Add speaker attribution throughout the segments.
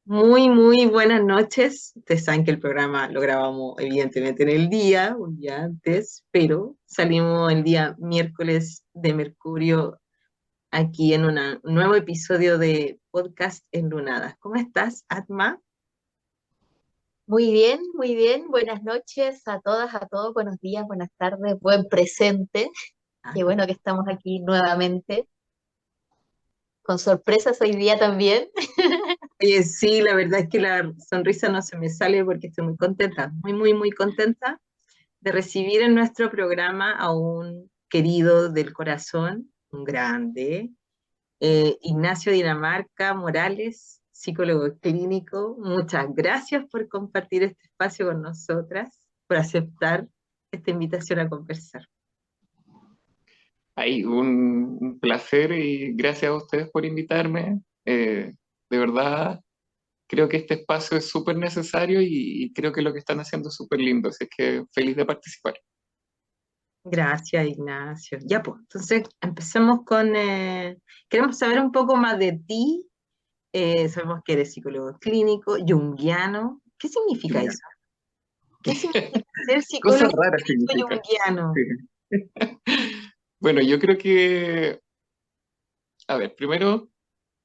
Speaker 1: Muy buenas noches. Ustedes saben que el programa lo grabamos evidentemente en el día, un día antes, pero salimos el día miércoles de Mercurio aquí en un nuevo episodio de Podcast Enlunadas. ¿Cómo estás, Atma?
Speaker 2: Muy bien, muy bien. Buenas noches a todas, a todos. Buenos días, buenas tardes, buen presente.
Speaker 1: Ah,
Speaker 2: Qué bueno que estamos aquí nuevamente, con sorpresas hoy día también.
Speaker 1: oye, sí, la verdad es que la sonrisa no se me sale porque estoy muy contenta, muy contenta de recibir en nuestro programa a un querido del corazón, un grande, Ignacio Dinamarca Morales, psicólogo clínico. Muchas gracias por compartir este espacio con nosotras, por aceptar esta invitación a conversar.
Speaker 3: Ahí, un placer y gracias a ustedes por invitarme. De verdad, creo que este espacio es súper necesario y creo que lo que están haciendo es súper lindo, así que feliz de participar.
Speaker 1: Gracias, Ignacio. Ya, pues, entonces empecemos con, queremos saber un poco más de ti. Sabemos que eres psicólogo clínico, junguiano. ¿Qué significa
Speaker 3: Julián.
Speaker 1: eso? ¿Qué significa ser
Speaker 3: Cosas
Speaker 1: psicólogo
Speaker 3: raras
Speaker 1: clínico
Speaker 3: significa.
Speaker 1: junguiano?
Speaker 3: Sí. Bueno, yo creo que, a ver, primero,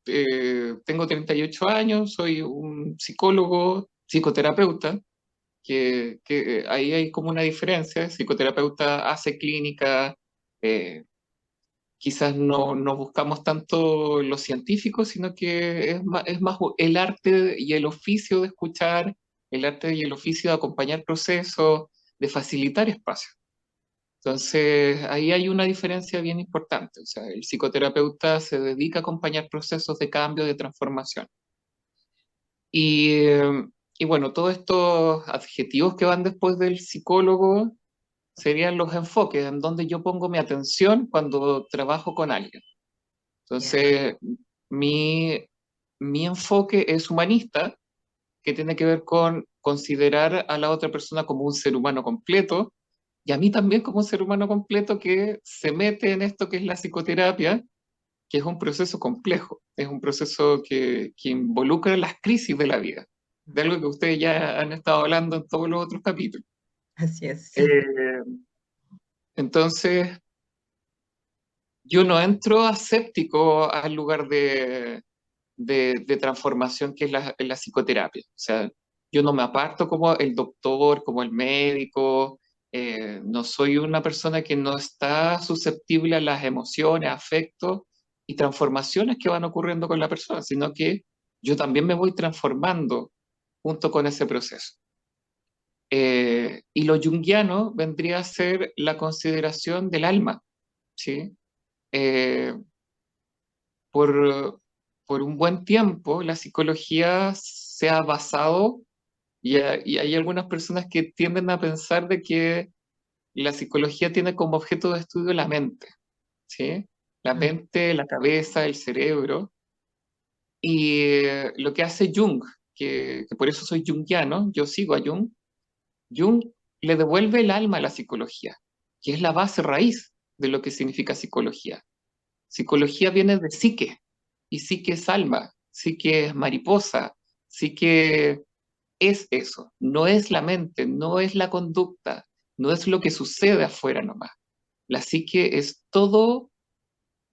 Speaker 3: tengo 38 años, soy un psicólogo, psicoterapeuta, que ahí hay como una diferencia. El psicoterapeuta hace clínica, eh, quizás no buscamos tanto lo científico, sino que es más el arte y el oficio de escuchar, el arte y el oficio de acompañar procesos, de facilitar espacios. Entonces, ahí hay una diferencia bien importante. O sea, el psicoterapeuta se dedica a acompañar procesos de cambio, de transformación. Y, eh, y bueno, todos estos adjetivos que van después del psicólogo serían los enfoques en donde yo pongo mi atención cuando trabajo con alguien.
Speaker 1: Ya.
Speaker 3: Entonces, mi, mi enfoque es humanista, que tiene que ver con considerar a la otra persona como un ser humano completo, y a mí también como un ser humano completo que se mete en esto que es la psicoterapia, que es un proceso complejo, es un proceso que involucra las crisis de la vida, de algo que ustedes ya han estado hablando en todos los otros capítulos.
Speaker 1: Así es, sí.
Speaker 3: Eh, entonces, yo no entro aséptico al lugar de transformación que es la psicoterapia. O sea, yo no me aparto como el doctor, como el médico, no soy una persona que no está susceptible a las emociones, afectos y transformaciones que van ocurriendo con la persona, sino que yo también me voy transformando junto con ese proceso. Y lo junguiano vendría a ser la consideración del alma, ¿sí? Eh, por, por un buen tiempo la psicología se ha basado y hay algunas personas que tienden a pensar de que la psicología tiene como objeto de estudio la mente, ¿sí? La
Speaker 1: Mm.
Speaker 3: mente, la cabeza, el cerebro. Y lo que hace Jung, que por eso soy junguiano, yo sigo a Jung, Jung le devuelve el alma a la psicología, que es la base raíz de lo que significa psicología. Psicología viene de psique, y psique es alma, psique es mariposa, psique es eso, no es la mente, no es la conducta, no es lo que sucede afuera nomás. La psique es todo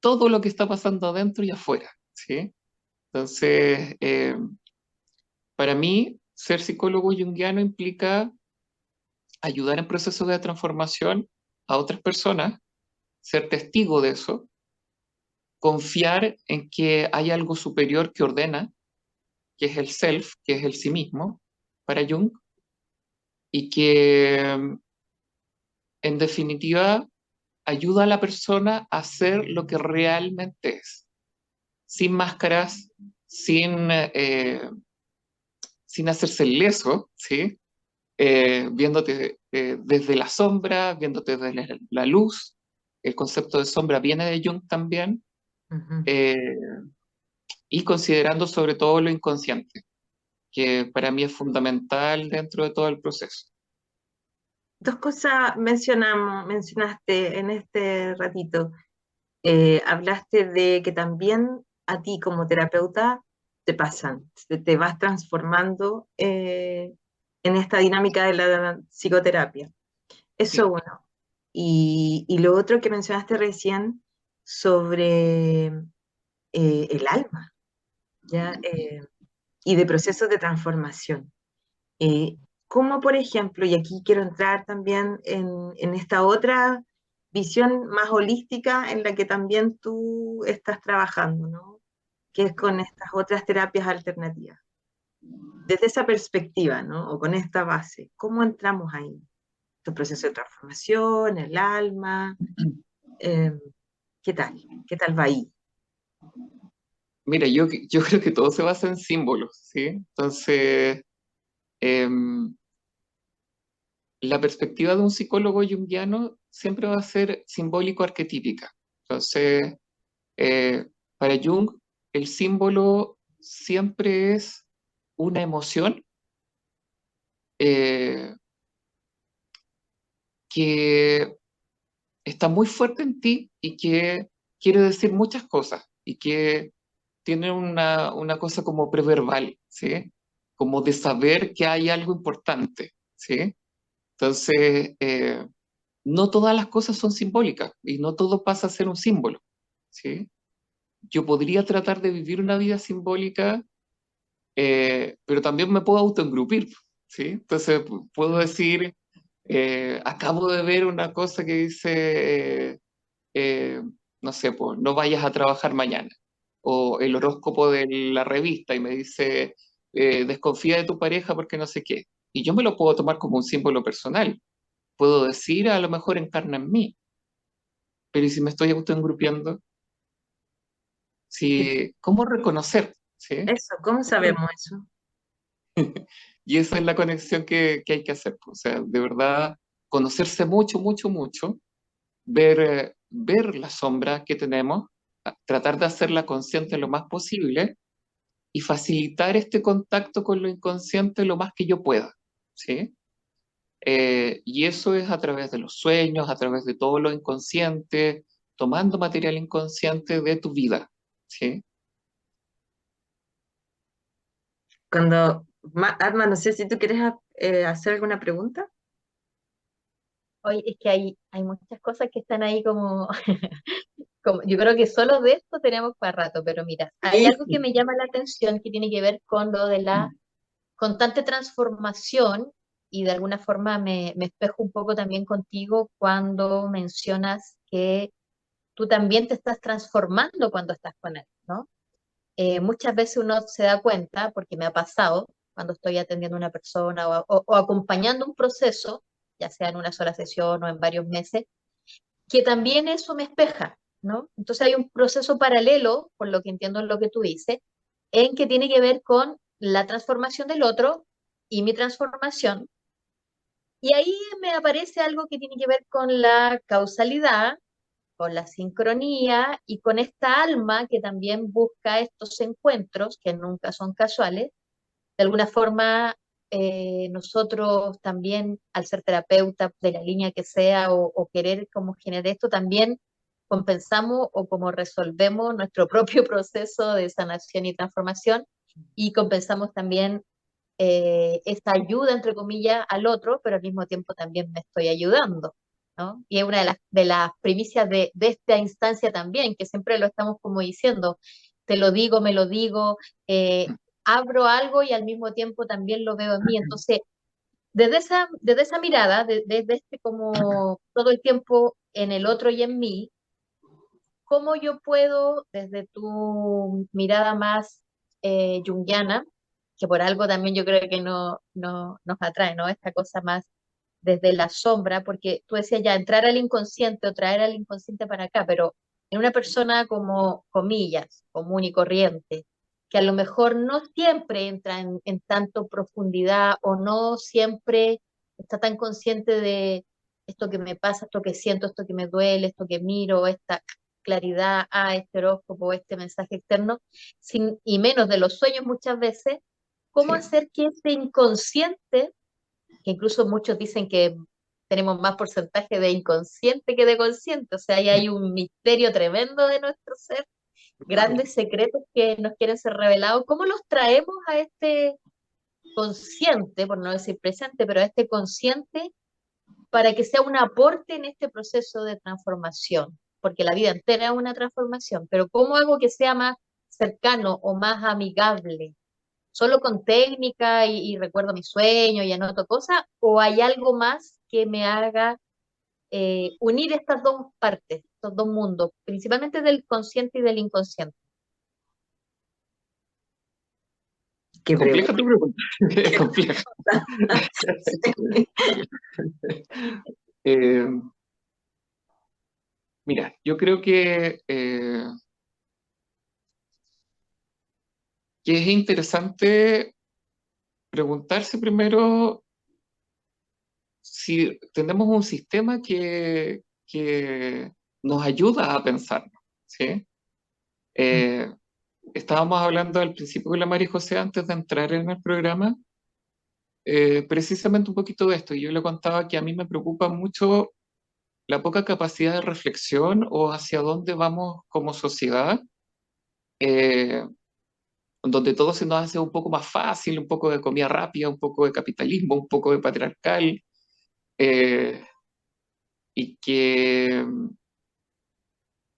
Speaker 3: lo que está pasando adentro y afuera, ¿sí? Entonces, para mí, ser psicólogo junguiano implica ayudar en procesos de transformación a otras personas, ser testigo de eso, confiar en que hay algo superior que ordena, que es el self, que es el sí mismo, para Jung, y que en definitiva ayuda a la persona a ser lo que realmente es, sin máscaras, sin hacerse el leso, ¿sí? Viéndote desde la sombra, viéndote desde la luz. El concepto de sombra viene de Jung también,
Speaker 1: Ujú.
Speaker 3: eh, y considerando sobre todo lo inconsciente, que para mí es fundamental dentro de todo el proceso.
Speaker 1: Dos cosas mencionaste en este ratito. Hablaste de que también a ti como terapeuta te pasan, te vas transformando en esta dinámica de la psicoterapia. Eso
Speaker 3: Sí.
Speaker 1: uno. Y lo otro que mencionaste recién sobre el alma, ¿ya? Y de procesos de transformación. Eh, como por ejemplo, y aquí quiero entrar también en esta otra visión más holística en la que también tú estás trabajando, ¿no? Que es con estas otras terapias alternativas. Desde esa perspectiva, ¿no? O con esta base, ¿cómo entramos ahí? Tu proceso de transformación, el alma, eh, ¿qué tal? ¿Qué tal va ahí?
Speaker 3: Mira, yo creo que todo se basa en símbolos, ¿sí? Entonces, em, la perspectiva de un psicólogo junguiano siempre va a ser simbólico-arquetípica. Entonces, eh, para Jung, el símbolo siempre es una emoción eh, que está muy fuerte en ti y que quiere decir muchas cosas y que tiene una cosa como preverbal, ¿sí? Como de saber que hay algo importante, ¿sí? Entonces, no todas las cosas son simbólicas y no todo pasa a ser un símbolo, ¿sí? Yo podría tratar de vivir una vida simbólica, pero también me puedo autoengrupir, ¿sí? Entonces, puedo decir, acabo de ver una cosa que dice, no sé, pues, no vayas a trabajar mañana. O el horóscopo de la revista y me dice, desconfía de tu pareja porque no sé qué. Y yo me lo puedo tomar como un símbolo personal. Puedo decir, a lo mejor encarna en mí, pero ¿y si me estoy autoengrupiendo?
Speaker 1: Y
Speaker 3: Si, ¿cómo reconocer? ¿Sí?
Speaker 1: eso, ¿cómo sabemos eso?
Speaker 3: Y esa es la conexión que hay que hacer, pues. O sea, de verdad, conocerse mucho, mucho, mucho, ver la sombra que tenemos, tratar de hacerla consciente lo más posible y facilitar este contacto con lo inconsciente lo más que yo pueda, ¿sí? Y eso es a través de los sueños, a través de todo lo inconsciente, tomando material inconsciente de tu vida, ¿sí?
Speaker 1: Cuando, Arma, no sé si tú quieres hacer alguna pregunta.
Speaker 2: Hoy es que hay muchas cosas que están ahí como, yo creo que solo de esto tenemos para rato, pero mira, hay
Speaker 1: Sí.
Speaker 2: algo que me llama la atención que tiene que ver con lo de la constante transformación y de alguna forma me espejo un poco también contigo cuando mencionas que tú también te estás transformando cuando estás con él, ¿no? Muchas veces uno se da cuenta, porque me ha pasado cuando estoy atendiendo a una persona o acompañando un proceso, ya sea en una sola sesión o en varios meses, que también eso me espeja, ¿no? Entonces hay un proceso paralelo, por lo que entiendo en lo que tú dices, en que tiene que ver con la transformación del otro y mi transformación. Y ahí me aparece algo que tiene que ver con la causalidad, con la sincronía y con esta alma que también busca estos encuentros que nunca son casuales. De alguna forma, nosotros también, al ser terapeuta de la línea que sea o querer como generar esto, también compensamos o como resolvemos nuestro propio proceso de sanación y transformación y compensamos también esta ayuda, entre comillas, al otro, pero al mismo tiempo también me estoy ayudando, ¿no? Y es una de las primicias de esta instancia también, que siempre lo estamos como diciendo, te lo digo, me lo digo, abro algo y al mismo tiempo también lo veo en mí. Entonces, desde esa mirada, desde este como todo el tiempo en el otro y en mí, ¿cómo yo puedo, desde tu mirada más junguiana, que por algo también yo creo que nos atrae, ¿no? Esta cosa más desde la sombra, porque tú decías ya entrar al inconsciente o traer al inconsciente para acá, pero en una persona como, comillas, común y corriente, que a lo mejor no siempre entra en tanto profundidad o no siempre está tan consciente de esto que me pasa, esto que siento, esto que me duele, esto que miro, esta claridad a este horóscopo, este mensaje externo, y menos de los sueños muchas veces, cómo
Speaker 3: Sí.
Speaker 2: hacer que ese inconsciente, que incluso muchos dicen que tenemos más porcentaje de inconsciente que de consciente, o sea, ahí hay un misterio tremendo de nuestro ser, grandes secretos que nos quieren ser revelados, ¿cómo los traemos a este consciente, por no decir presente, pero a este consciente para que sea un aporte en este proceso de transformación? Porque la vida entera es una transformación, pero ¿cómo hago que sea más cercano o más amigable? ¿Solo con técnica y recuerdo mi sueño y anoto cosas? ¿O hay algo más que me haga unir estas dos partes, estos dos mundos, principalmente del consciente y del inconsciente?
Speaker 1: Qué
Speaker 3: Compleja
Speaker 1: pregunta.
Speaker 3: tu pregunta. Es compleja. Eh, Mira, yo creo que es interesante preguntarse primero si tenemos un sistema que nos ayuda a pensar, ¿sí? Eh, Estábamos hablando al principio con la María José antes de entrar en el programa, precisamente un poquito de esto, y yo le contaba que a mí me preocupa mucho la poca capacidad de reflexión o hacia dónde vamos como sociedad, eh, donde todo se nos hace un poco más fácil, un poco de comida rápida, un poco de capitalismo, un poco de patriarcal, eh, y que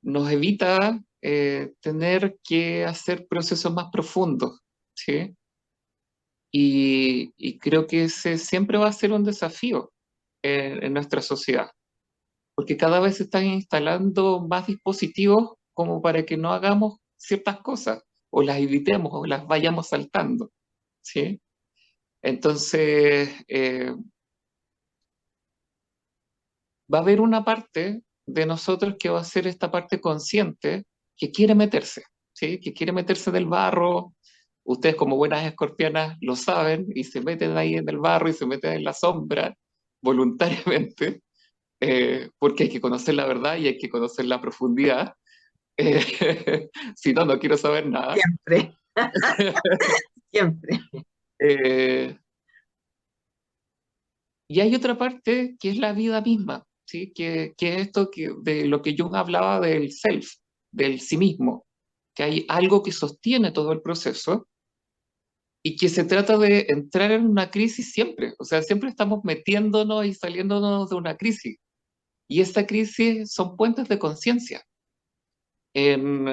Speaker 3: nos evita tener que hacer procesos más profundos, ¿sí? Y creo que ese siempre va a ser un desafío en nuestra sociedad, porque cada vez se están instalando más dispositivos como para que no hagamos ciertas cosas, o las evitemos, o las vayamos saltando, ¿sí? Entonces, va a haber una parte de nosotros que va a ser esta parte consciente que quiere meterse, ¿sí? Que quiere meterse del barro. Ustedes como buenas escorpianas lo saben y se meten ahí en el barro y se meten en la sombra voluntariamente, porque hay que conocer la verdad y hay que conocer la profundidad. Si no, no quiero saber nada.
Speaker 1: Siempre, siempre.
Speaker 3: Eh, y hay otra parte que es la vida misma, ¿sí? Que es esto de lo que Jung hablaba del self, del sí mismo, que hay algo que sostiene todo el proceso y que se trata de entrar en una crisis siempre, o sea, siempre estamos metiéndonos y saliéndonos de una crisis. Y esta crisis son puentes de conciencia. En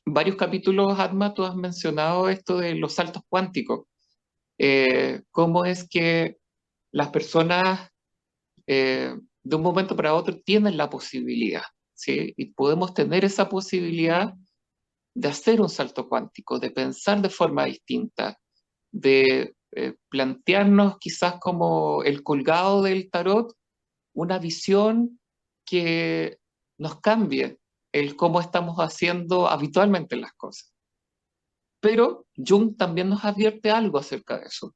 Speaker 3: varios capítulos, Atma, tú has mencionado esto de los saltos cuánticos, cómo es que las personas de un momento para otro tienen la posibilidad, ¿sí? Y podemos tener esa posibilidad de hacer un salto cuántico, de pensar de forma distinta, de plantearnos quizás como el colgado del tarot, una visión que nos cambie el cómo estamos haciendo habitualmente las cosas. Pero Jung también nos advierte algo acerca de eso,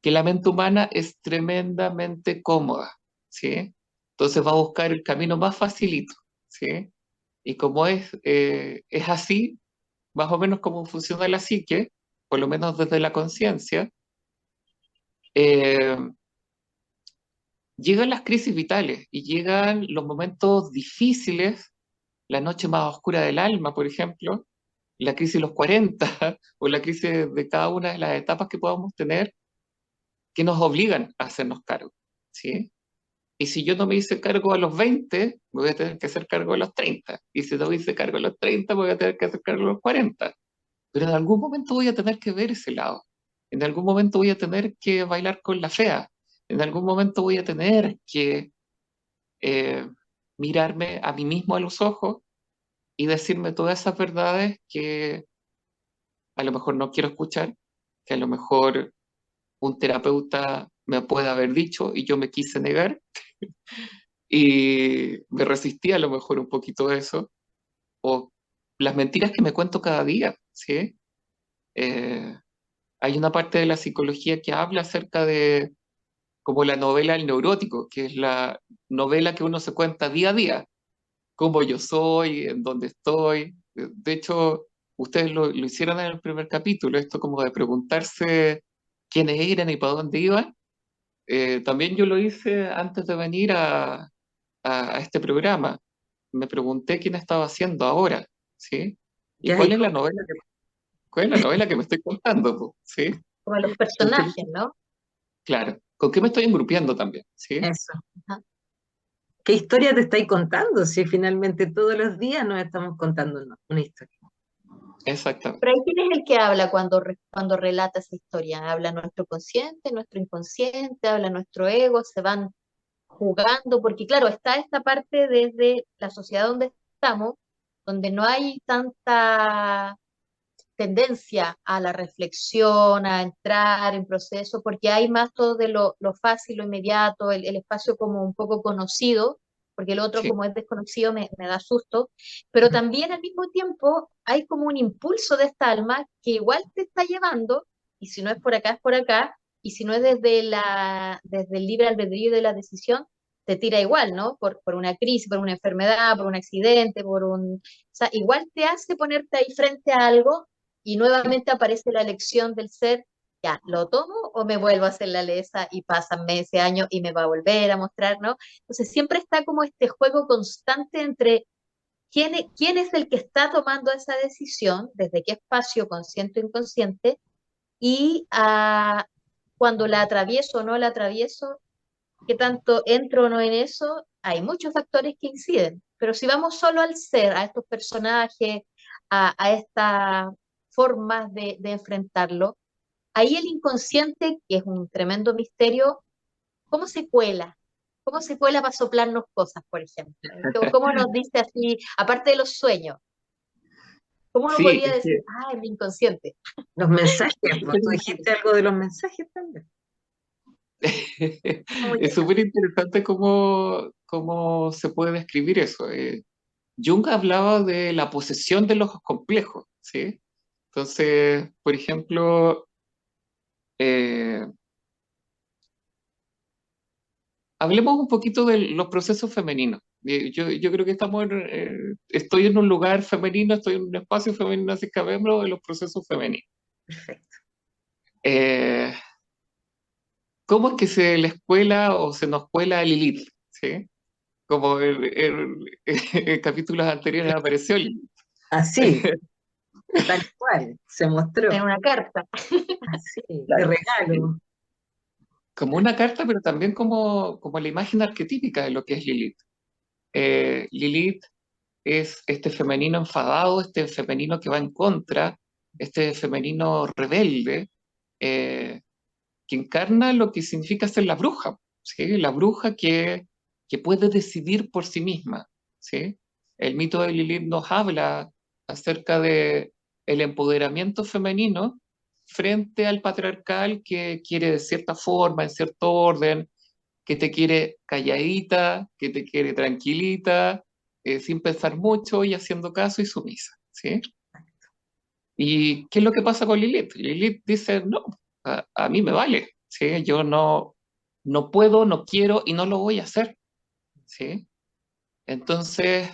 Speaker 3: que la mente humana es tremendamente cómoda, ¿sí? Entonces va a buscar el camino más facilito, ¿sí? Y como es así, más o menos como funciona la psique, por lo menos desde la conciencia, eh, llegan las crisis vitales y llegan los momentos difíciles, la noche más oscura del alma, por ejemplo, la crisis de los 40 o la crisis de cada una de las etapas que podamos tener, que nos obligan a hacernos cargo, ¿sí? Y si yo no me hice cargo a los 20, me voy a tener que hacer cargo a los 30. Y si no me hice cargo a los 30, me voy a tener que hacer cargo a los 40. Pero en algún momento voy a tener que ver ese lado. En algún momento voy a tener que bailar con la fea. En algún momento voy a tener que eh, mirarme a mí mismo a los ojos y decirme todas esas verdades que a lo mejor no quiero escuchar, que a lo mejor un terapeuta me puede haber dicho y yo me quise negar y me resistí a lo mejor un poquito de eso, o las mentiras que me cuento cada día, ¿sí? Eh, Hay una parte de la psicología que habla acerca de como la novela El Neurótico, que es la novela que uno se cuenta día a día, cómo yo soy, en dónde estoy. De hecho, ustedes lo hicieron en el primer capítulo, esto como de preguntarse quiénes eran y para dónde iban. También yo lo hice antes de venir a este programa. Me pregunté quién estaba haciendo ahora. ¿sí? ¿Y
Speaker 1: Ya,
Speaker 3: cuál es la novela cuál es la novela que me estoy contando, po? ¿Sí?
Speaker 2: Como los
Speaker 3: ¿Con qué
Speaker 2: personajes, ¿no?
Speaker 3: claro, ¿con qué me estoy engrupiendo también? ¿Sí?
Speaker 1: eso.
Speaker 2: Ajá.
Speaker 1: ¿Qué historia te estáis contando? Si finalmente todos los días nos estamos contando una historia.
Speaker 3: Exactamente.
Speaker 2: Pero ahí quién es el que habla cuando relata esa historia. Habla nuestro consciente, nuestro inconsciente, habla nuestro ego, se van jugando, porque claro, está esta parte desde la sociedad donde estamos, donde no hay tanta tendencia a la reflexión, a entrar en proceso, porque hay más todo de lo fácil, lo inmediato, el espacio como un poco conocido, porque el otro
Speaker 3: Sí,
Speaker 2: como es desconocido me da susto, pero también al mismo tiempo hay como un impulso de esta alma que igual te está llevando, y si no es por acá, es por acá, y si no es desde el libre albedrío de la decisión, te tira igual, ¿no? Por una crisis, por una enfermedad, por un accidente, o sea, igual te hace ponerte ahí frente a algo y
Speaker 3: sí.
Speaker 2: nuevamente aparece la elección del ser, ya, ¿lo tomo o me vuelvo a hacer la lesa y pasan meses, años y me va a volver a mostrar, ¿no? Entonces siempre está como este juego constante entre quién es el que está tomando esa decisión, desde qué espacio consciente o inconsciente, y cuando la atravieso o no la atravieso, qué tanto entro o no en eso, hay muchos factores que inciden. Pero si vamos solo al ser, a estos personajes, a estas formas de enfrentarlo, ahí el inconsciente, que es un tremendo misterio, ¿cómo se cuela? ¿Cómo se cuela para soplarnos cosas, por ejemplo? ¿Cómo nos dice así, aparte de los sueños? ¿Cómo uno
Speaker 3: Sí,
Speaker 2: podría decir, el inconsciente?
Speaker 1: Los mensajes,
Speaker 3: es
Speaker 1: pues
Speaker 3: súper
Speaker 1: tú dijiste algo de los mensajes también. ¿Cómo
Speaker 3: es
Speaker 1: llega?
Speaker 3: súper interesante cómo se puede describir eso. Jung hablaba de la posesión de los complejos, ¿sí? Entonces, por ejemplo, eh, hablemos un poquito de los procesos femeninos. Yo creo que estoy en un lugar femenino, estoy en un espacio femenino, así que hablemos de los procesos femeninos.
Speaker 1: Perfecto.
Speaker 3: Eh, ¿Cómo es que se la escuela o se nos cuela a Lilith? ¿Sí? Como en capítulos anteriores apareció Lilith.
Speaker 1: Así, tal cual, se
Speaker 2: En
Speaker 1: mostró.
Speaker 2: una carta.
Speaker 1: Así, de
Speaker 3: Claro.
Speaker 1: regalo.
Speaker 3: Como una carta, pero también como la imagen arquetípica de lo que es Lilith. Lilith es este femenino enfadado, este femenino que va en contra, este femenino rebelde, eh, que encarna lo que significa ser la bruja, ¿sí? La bruja que puede decidir por sí misma, ¿sí? El mito de Lilith nos habla acerca de el empoderamiento femenino frente al patriarcal que quiere de cierta forma, en cierto orden, que te quiere calladita, que te quiere tranquilita, sin pensar mucho y haciendo caso y sumisa, ¿sí? ¿Y qué es lo que pasa con Lilith? Lilith dice, no, a mí me vale, ¿sí? Yo no puedo, no quiero y no lo voy a hacer, ¿sí? Entonces,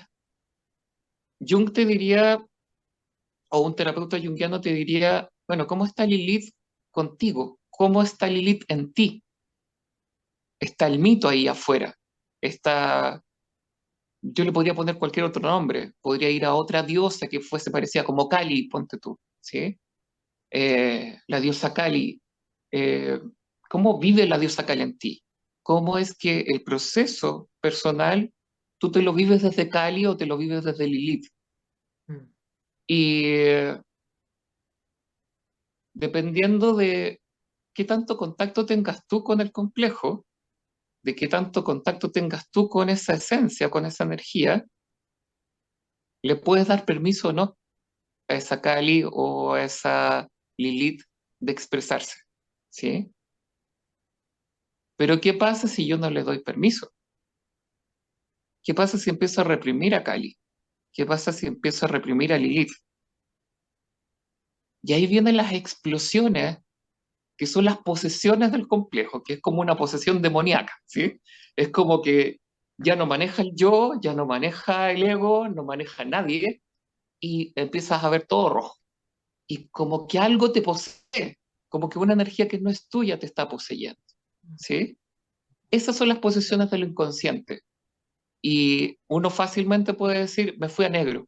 Speaker 3: Jung te diría, o un terapeuta junguiano te diría, bueno, ¿cómo está Lilith contigo? ¿Cómo está Lilith en ti? Está el mito ahí afuera, está. Yo le podría poner cualquier otro nombre, podría ir a otra diosa que fuese parecida, como Kali, ponte tú, ¿sí? La diosa Kali, eh, ¿cómo vive la diosa Kali en ti? ¿Cómo es que el proceso personal tú te lo vives desde Kali o te lo vives desde Lilith?
Speaker 1: Mm.
Speaker 3: Y dependiendo de qué tanto contacto tengas tú con el complejo, de qué tanto contacto tengas tú con esa esencia, con esa energía, le puedes dar permiso o no a esa Kali o a esa Lilith de expresarse, ¿sí? Pero ¿qué pasa si yo no le doy permiso? ¿Qué pasa si empiezo a reprimir a Kali? ¿Qué pasa si empiezo a reprimir a Lilith? Y ahí vienen las explosiones, que son las posesiones del complejo, que es como una posesión demoníaca, ¿sí? Es como que ya no maneja el yo, ya no maneja el ego, no maneja a nadie, y empiezas a ver todo rojo. Y como que algo te posee, como que una energía que no es tuya te está poseyendo, ¿sí? Esas son las posesiones de lo inconsciente. Y uno fácilmente puede decir, me fui a negro,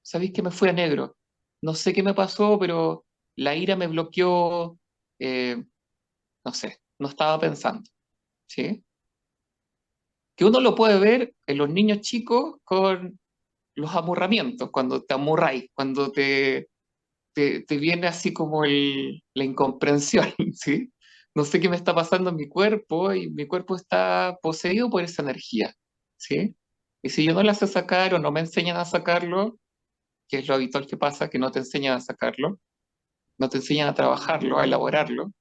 Speaker 3: ¿sabéis que me fui a negro? No sé qué me pasó, pero la ira me bloqueó, eh, no sé, no estaba pensando, ¿sí? Que uno lo puede ver en los niños chicos con los amurramientos, cuando te amurráis, cuando te viene así como la incomprensión, ¿sí? No sé qué me está pasando en mi cuerpo y mi cuerpo está poseído por esa energía, ¿sí? Y si yo no la sé sacar o no me enseñan a sacarlo, que es lo habitual que pasa, que no te enseñan a sacarlo, no te enseñan a trabajarlo, a elaborarlo,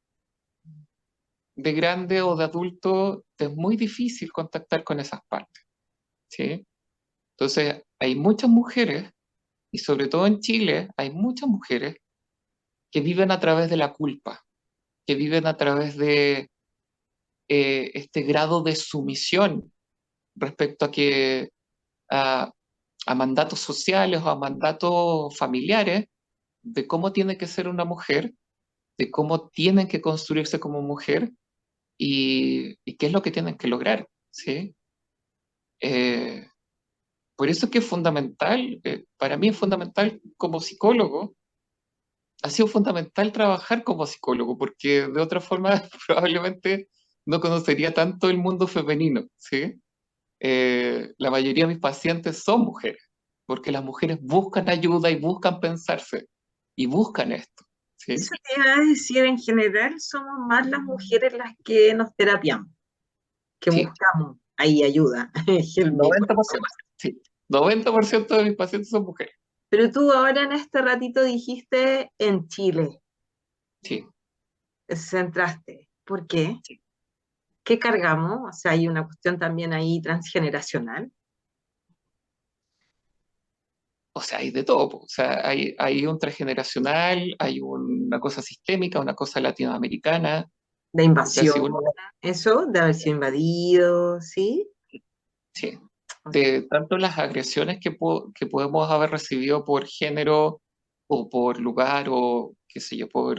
Speaker 3: de grande o de adulto te es muy difícil contactar con esas partes, ¿sí? Entonces, hay muchas mujeres, y sobre todo en Chile, hay muchas mujeres que viven a través de la culpa, que viven a través de este grado de sumisión respecto a, a mandatos sociales o a mandatos familiares de cómo tiene que ser una mujer, de cómo tienen que construirse como mujer y qué es lo que tienen que lograr, ¿sí? Eh, por eso es que es fundamental, para mí es fundamental como psicólogo, ha sido fundamental trabajar como psicólogo, porque de otra forma probablemente no conocería tanto el mundo femenino, ¿sí? La mayoría de mis pacientes son mujeres, porque las mujeres buscan ayuda y buscan pensarse, y buscan esto, ¿sí?
Speaker 1: Eso te iba a decir, en general somos más las mujeres las que nos terapiamos, que
Speaker 3: Sí,
Speaker 1: buscamos ahí ayuda. Helmi.
Speaker 3: 90%, sí. 90% de mis pacientes son mujeres,
Speaker 1: Pero tú ahora en este ratito dijiste en Chile,
Speaker 3: sí.
Speaker 1: centraste. ¿Por qué?
Speaker 3: Sí.
Speaker 1: ¿Qué cargamos? O sea, hay una cuestión también ahí transgeneracional.
Speaker 3: O sea, hay de todo, po. O sea, hay un transgeneracional, hay una cosa sistémica, una cosa latinoamericana.
Speaker 1: De
Speaker 3: O sea,
Speaker 1: invasión,
Speaker 3: si uno,
Speaker 1: eso, de haber sido invadido, ¿sí?
Speaker 3: sí,
Speaker 1: Ok.
Speaker 3: de tanto las agresiones que podemos haber recibido por género o por lugar o qué sé yo, por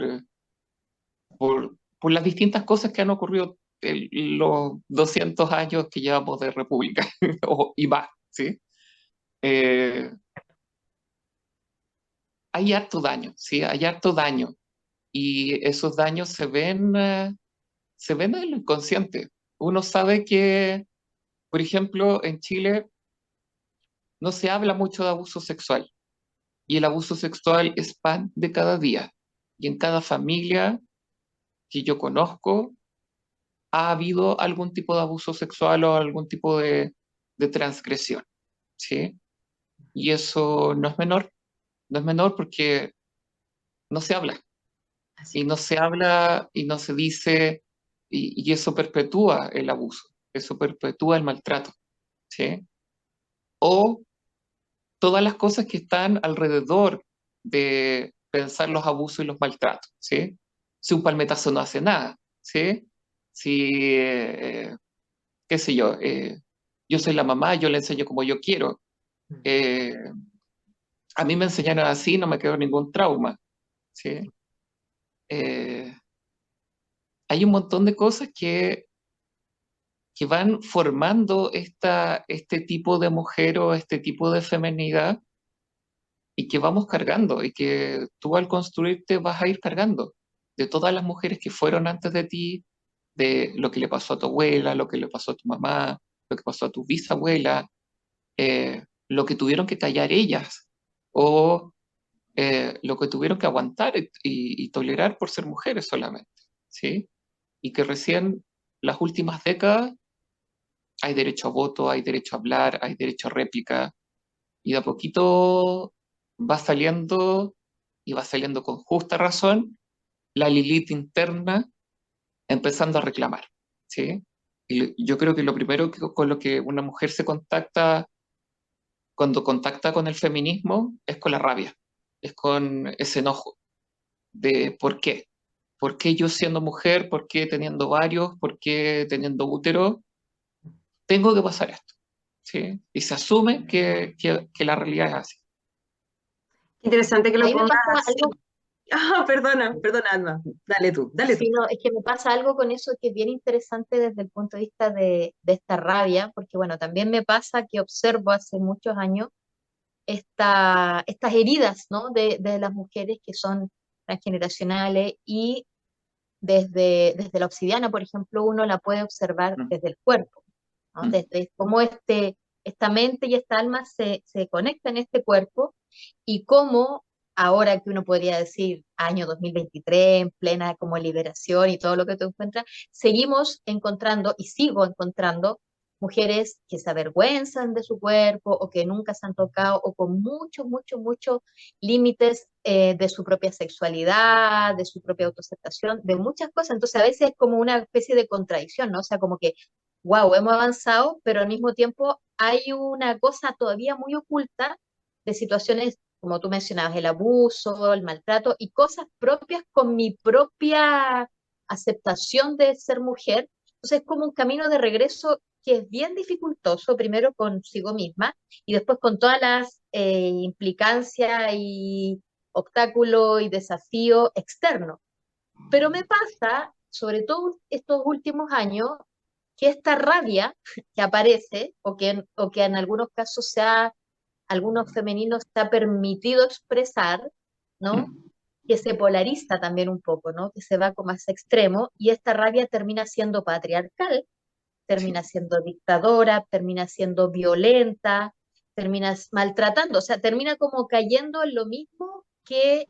Speaker 3: las distintas cosas que han ocurrido en los 200 años que llevamos de república y más, ¿sí? Eh, hay harto daño, ¿sí? Hay harto daño y esos daños se ven en el inconsciente. Uno sabe que, por ejemplo, en Chile no se habla mucho de abuso sexual y el abuso sexual es pan de cada día. Y en cada familia que yo conozco ha habido algún tipo de abuso sexual o algún tipo de transgresión, ¿sí? Y eso no es menor porque no se habla.
Speaker 1: Así
Speaker 3: Y no se habla y no se dice, y eso perpetúa el abuso, eso perpetúa el maltrato, ¿sí? O todas las cosas que están alrededor de pensar los abusos y los maltratos, ¿sí? Si un palmetazo no hace nada, ¿sí? Si, qué sé yo soy la mamá, yo le enseño como yo quiero.
Speaker 1: es.
Speaker 3: eh, a mí me enseñaron así, no me quedó ningún trauma, ¿sí? Eh, hay un montón de cosas que van formando este tipo de mujer o este tipo de feminidad y que vamos cargando y que tú al construirte vas a ir cargando de todas las mujeres que fueron antes de ti, de lo que le pasó a tu abuela, lo que le pasó a tu mamá, lo que pasó a tu bisabuela, lo que tuvieron que callar ellas o lo que tuvieron que aguantar y tolerar por ser mujeres solamente, ¿sí? Y que recién las últimas décadas hay derecho a voto, hay derecho a hablar, hay derecho a réplica, y de a poquito va saliendo, y va saliendo con justa razón, la Lilith interna empezando a reclamar, ¿sí? Yo creo que lo primero con lo que una mujer se contacta cuando contacta con el feminismo es con la rabia, es con ese enojo de ¿por qué? ¿Por qué yo siendo mujer? ¿Por qué teniendo varios? ¿Por qué teniendo útero? Tengo que pasar esto, ¿sí? Y se asume que la realidad es así.
Speaker 1: Qué interesante que
Speaker 2: A
Speaker 1: lo
Speaker 2: mí me
Speaker 1: pongas
Speaker 2: pasa
Speaker 1: así.
Speaker 2: algo,
Speaker 1: Ah, perdona, Alma. Dale tú, dale tú.
Speaker 2: sí, no, es que me pasa algo con eso que es bien interesante desde el punto de vista de esta rabia, porque bueno, también me pasa que observo hace muchos años estas heridas, ¿no? de las mujeres que son transgeneracionales y desde la obsidiana, por ejemplo, uno la puede observar
Speaker 3: Mm,
Speaker 2: desde el cuerpo, ¿no?
Speaker 3: mm,
Speaker 2: Desde cómo esta mente y esta alma se conectan en este cuerpo y cómo ahora que uno podría decir año 2023, en plena como liberación y todo lo que tú encuentras, seguimos encontrando y sigo encontrando mujeres que se avergüenzan de su cuerpo o que nunca se han tocado o con muchos, muchos, muchos límites de su propia sexualidad, de su propia autoaceptación, de muchas cosas. Entonces a veces es como una especie de contradicción, ¿no? O sea, como que, wow, hemos avanzado, pero al mismo tiempo hay una cosa todavía muy oculta de situaciones, como tú mencionabas, el abuso, el maltrato y cosas propias con mi propia aceptación de ser mujer. Entonces es como un camino de regreso que es bien dificultoso, primero consigo misma y después con todas las implicancias y obstáculos y desafíos externos. Pero me pasa, sobre todo estos últimos años, que esta rabia que aparece o que en algunos casos algunos femeninos se ha permitido expresar, ¿no?
Speaker 3: mm.
Speaker 2: Que se polariza también un poco, ¿no? Que se va como a ese extremo y esta rabia termina siendo patriarcal,
Speaker 3: Sí.
Speaker 2: termina siendo dictadora, termina siendo violenta, termina maltratando, o sea, termina como cayendo en lo mismo que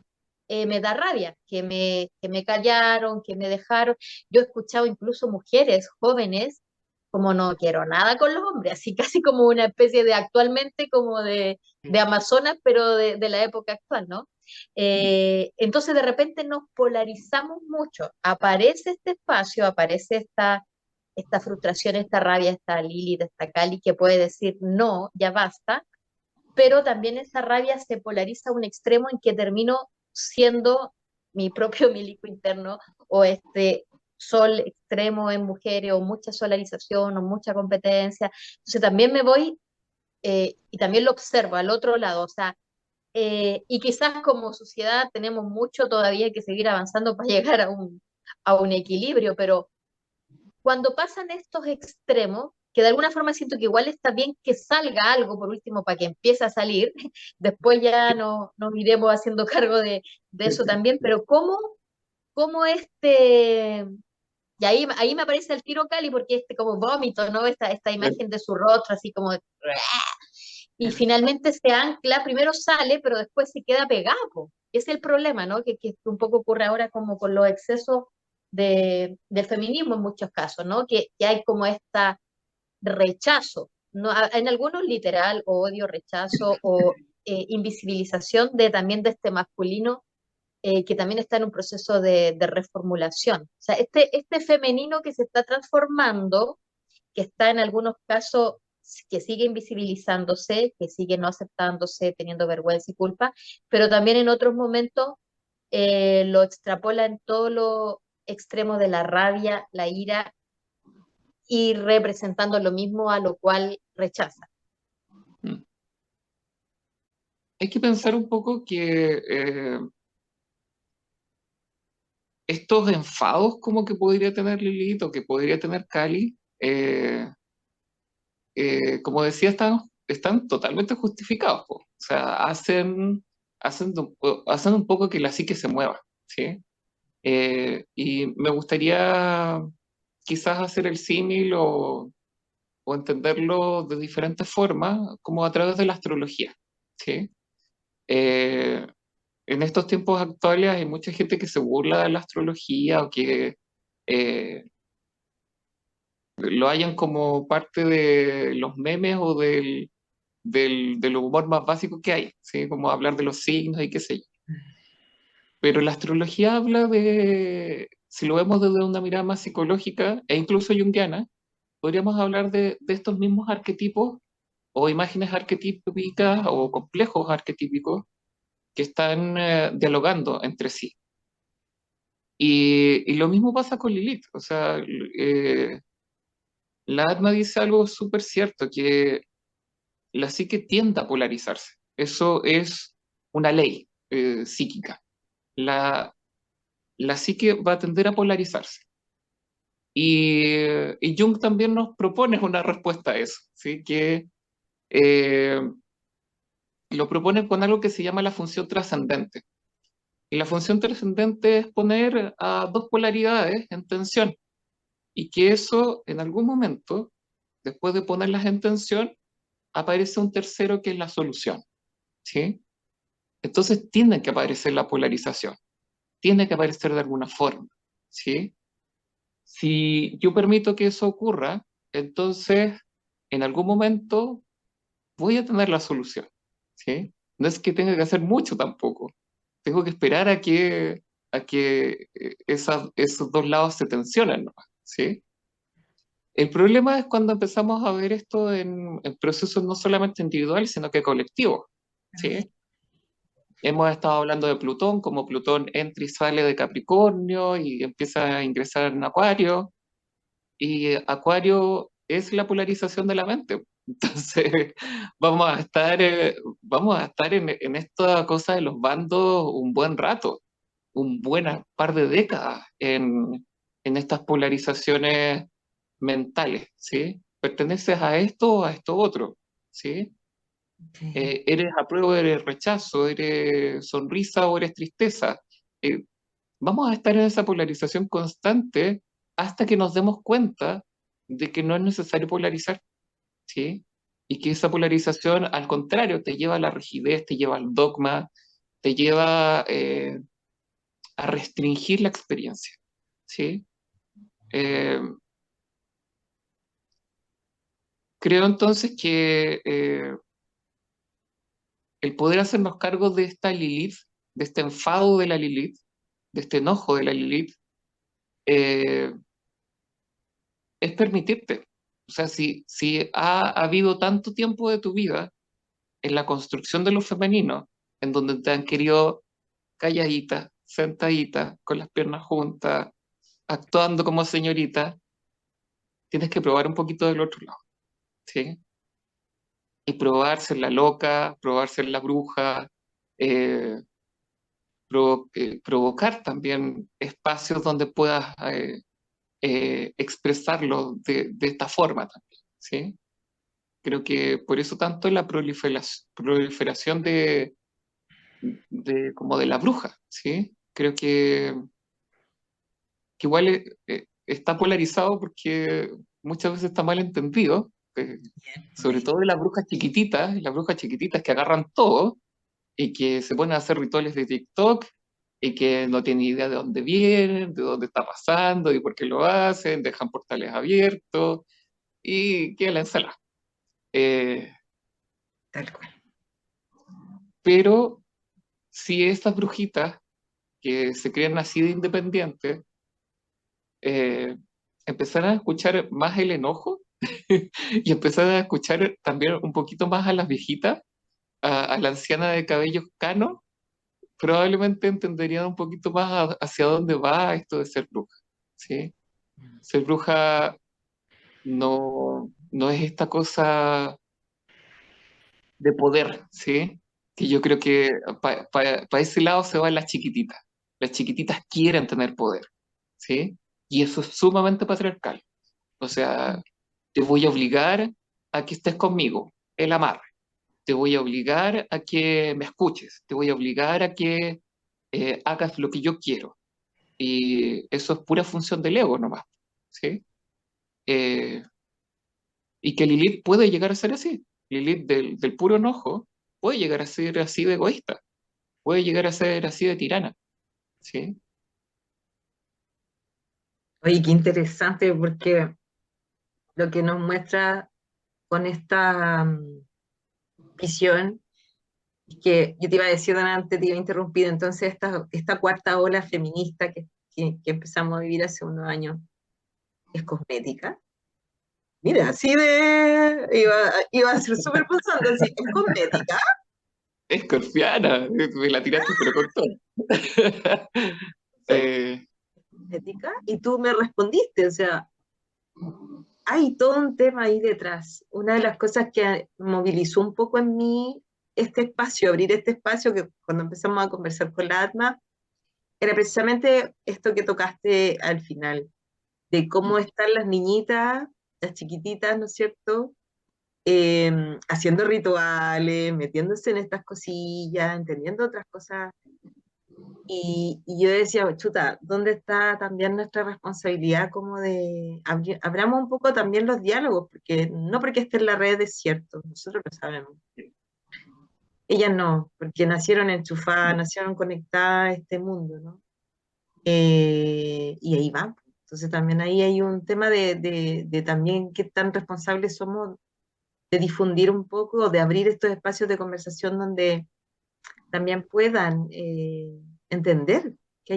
Speaker 2: me da rabia, que me callaron, que me dejaron. Yo he escuchado incluso mujeres jóvenes como no quiero nada con los hombres, así casi como una especie de actualmente como de Amazonas, pero de la época actual, ¿no? Entonces de repente nos polarizamos mucho, aparece este espacio, aparece esta frustración, esta rabia, esta Lili, esta Cali, que puede decir no, ya basta, pero también esa rabia se polariza a un extremo en que termino siendo mi propio milico interno o este sol extremo en mujeres o mucha solarización o mucha competencia. Entonces también me voy y también lo observo al otro lado, o sea, y quizás como sociedad tenemos mucho todavía que seguir avanzando para llegar a un equilibrio, pero cuando pasan estos extremos, que de alguna forma siento que igual está bien que salga algo por último para que empiece a salir, después ya no, nos iremos haciendo cargo de eso también, pero cómo y ahí me aparece el tiro Cali porque este como vómito, ¿no? Esta imagen de su rostro así como y finalmente se ancla, primero sale, pero después se queda pegado. Es el problema, ¿no? Que un poco ocurre ahora como con los excesos del feminismo en muchos casos, ¿no? Que hay como esta rechazo, ¿no? En algunos literal, odio, rechazo o invisibilización también de este masculino que también está en un proceso de reformulación. O sea, este femenino que se está transformando, que está en algunos casos que sigue invisibilizándose, que sigue no aceptándose, teniendo vergüenza y culpa, pero también en otros momentos lo extrapola en todo lo extremo de la rabia, la ira y representando lo mismo a lo cual rechaza.
Speaker 3: Mm. Hay que pensar un poco que estos enfados como que podría tener Lilith o que podría tener Cali, como decía, están totalmente justificados, po. O sea, hacen un poco que la psique se mueva, ¿sí? Y me gustaría quizás hacer el símil o entenderlo de diferentes formas, como a través de la astrología, ¿sí? Eh, en estos tiempos actuales hay mucha gente que se burla de la astrología o que eh, lo hayan como parte de los memes o del humor más básico que hay, ¿sí? Como hablar de los signos y qué sé yo. Pero la astrología habla de, si lo vemos desde una mirada más psicológica e incluso junguiana, podríamos hablar de estos mismos arquetipos o imágenes arquetípicas o complejos arquetípicos que están dialogando entre sí. Y lo mismo pasa con Lilith, o sea, la Atma dice algo súper cierto, que la psique tiende a polarizarse. Eso es una ley psíquica. La, la psique va a tender a polarizarse. Y Jung también nos propone una respuesta a eso, ¿sí? Que lo proponen con algo que se llama la función trascendente. Y la función trascendente es poner a dos polaridades en tensión y que eso en algún momento, después de ponerlas en tensión, aparece un tercero que es la solución, ¿sí? Entonces tiene que aparecer la polarización, tiene que aparecer de alguna forma, ¿sí? Si yo permito que eso ocurra, entonces en algún momento voy a tener la solución, ¿sí? No es que tenga que hacer mucho tampoco, tengo que esperar a que esos dos lados se tensionen, ¿no? ¿Sí? El problema es cuando empezamos a ver esto en procesos no solamente individuales, sino que colectivos, ¿sí? Hemos estado hablando de Plutón, como Plutón entra y sale de Capricornio y empieza a ingresar en Acuario, y Acuario es la polarización de la mente. Entonces, vamos a estar en esta cosa de los bandos un buen rato, un buen par de décadas en estas polarizaciones mentales, ¿sí? ¿Perteneces a esto o a esto otro? ¿Sí?
Speaker 1: Sí.
Speaker 3: ¿Eres apruebo o eres rechazo? ¿Eres sonrisa o eres tristeza? Eh, Vamos a estar en esa polarización constante hasta que nos demos cuenta de que no es necesario polarizar, ¿sí? Y que esa polarización, al contrario, te lleva a la rigidez, te lleva al dogma, te lleva a restringir la experiencia, ¿sí? Eh, Creo entonces que el poder hacernos cargo de esta Lilith, de este enfado de la Lilith, de este enojo de la Lilith, eh, es permitirte. O sea, si ha habido tanto tiempo de tu vida en la construcción de lo femenino, en donde te han querido calladita, sentadita, con las piernas juntas, actuando como señorita, tienes que probar un poquito del otro lado, ¿sí? Y probar ser la loca, probar ser la bruja, eh, provocar también espacios donde puedas expresarlo de esta forma también, ¿sí? Creo que por eso tanto la proliferación como de la bruja, ¿sí? Creo que igual está polarizado porque muchas veces está mal entendido, sobre todo de las brujas chiquititas que agarran todo y que se ponen a hacer rituales de TikTok y que no tienen idea de dónde vienen, de dónde está pasando y por qué lo hacen, dejan portales abiertos y que la ensalada. Eh,
Speaker 1: Tal cual.
Speaker 3: pero si estas brujitas que se creen así de independientes eh, empezaran a escuchar más el enojo y empezaran a escuchar también un poquito más a las viejitas, a la anciana de cabellos canos, probablemente entenderían un poquito más hacia dónde va esto de ser bruja, ¿sí? Ser bruja no es esta cosa de poder, ¿sí? Que yo creo que para ese lado se van las chiquititas. Las chiquititas quieren tener poder, ¿sí? Y eso es sumamente patriarcal. O sea, te voy a obligar a que estés conmigo, el amarre. Te voy a obligar a que me escuches. Te voy a obligar a que hagas lo que yo quiero. Y eso es pura función del ego nomás, ¿sí? Eh, y que Lilith puede llegar a ser así. Lilith del puro enojo puede llegar a ser así de egoísta, puede llegar a ser así de tirana, ¿sí?
Speaker 1: Oye, qué interesante porque lo que nos muestra con esta visión es que yo te iba a decir antes, te iba a interrumpir, entonces esta cuarta ola feminista que empezamos a vivir hace unos años es cosmética. Mira, así de... iba a ser súper pensando así, es cosmética,
Speaker 3: Escorpiana, me la tiraste pero con todo.
Speaker 1: ¿sí?
Speaker 3: Eh,
Speaker 1: Cosmética, y tú me respondiste, o sea, hay todo un tema ahí detrás. Una de las cosas que movilizó un poco en mí este espacio, abrir este espacio, que cuando empezamos a conversar con la Atma, era precisamente esto que tocaste al final, de cómo están las niñitas, las chiquititas, ¿no es cierto? haciendo rituales, metiéndose en estas cosillas, entendiendo otras cosas. Y yo decía, chuta, ¿dónde está también nuestra responsabilidad como de abramos un poco también los diálogos? Porque no porque esté en la red es cierto, nosotros lo sabemos. Ellas no, porque nacieron enchufadas, nacieron conectadas a este mundo, ¿no? Y ahí va. Entonces también ahí hay un tema de también qué tan responsables somos de difundir un poco, de abrir estos espacios de conversación donde también puedan entender que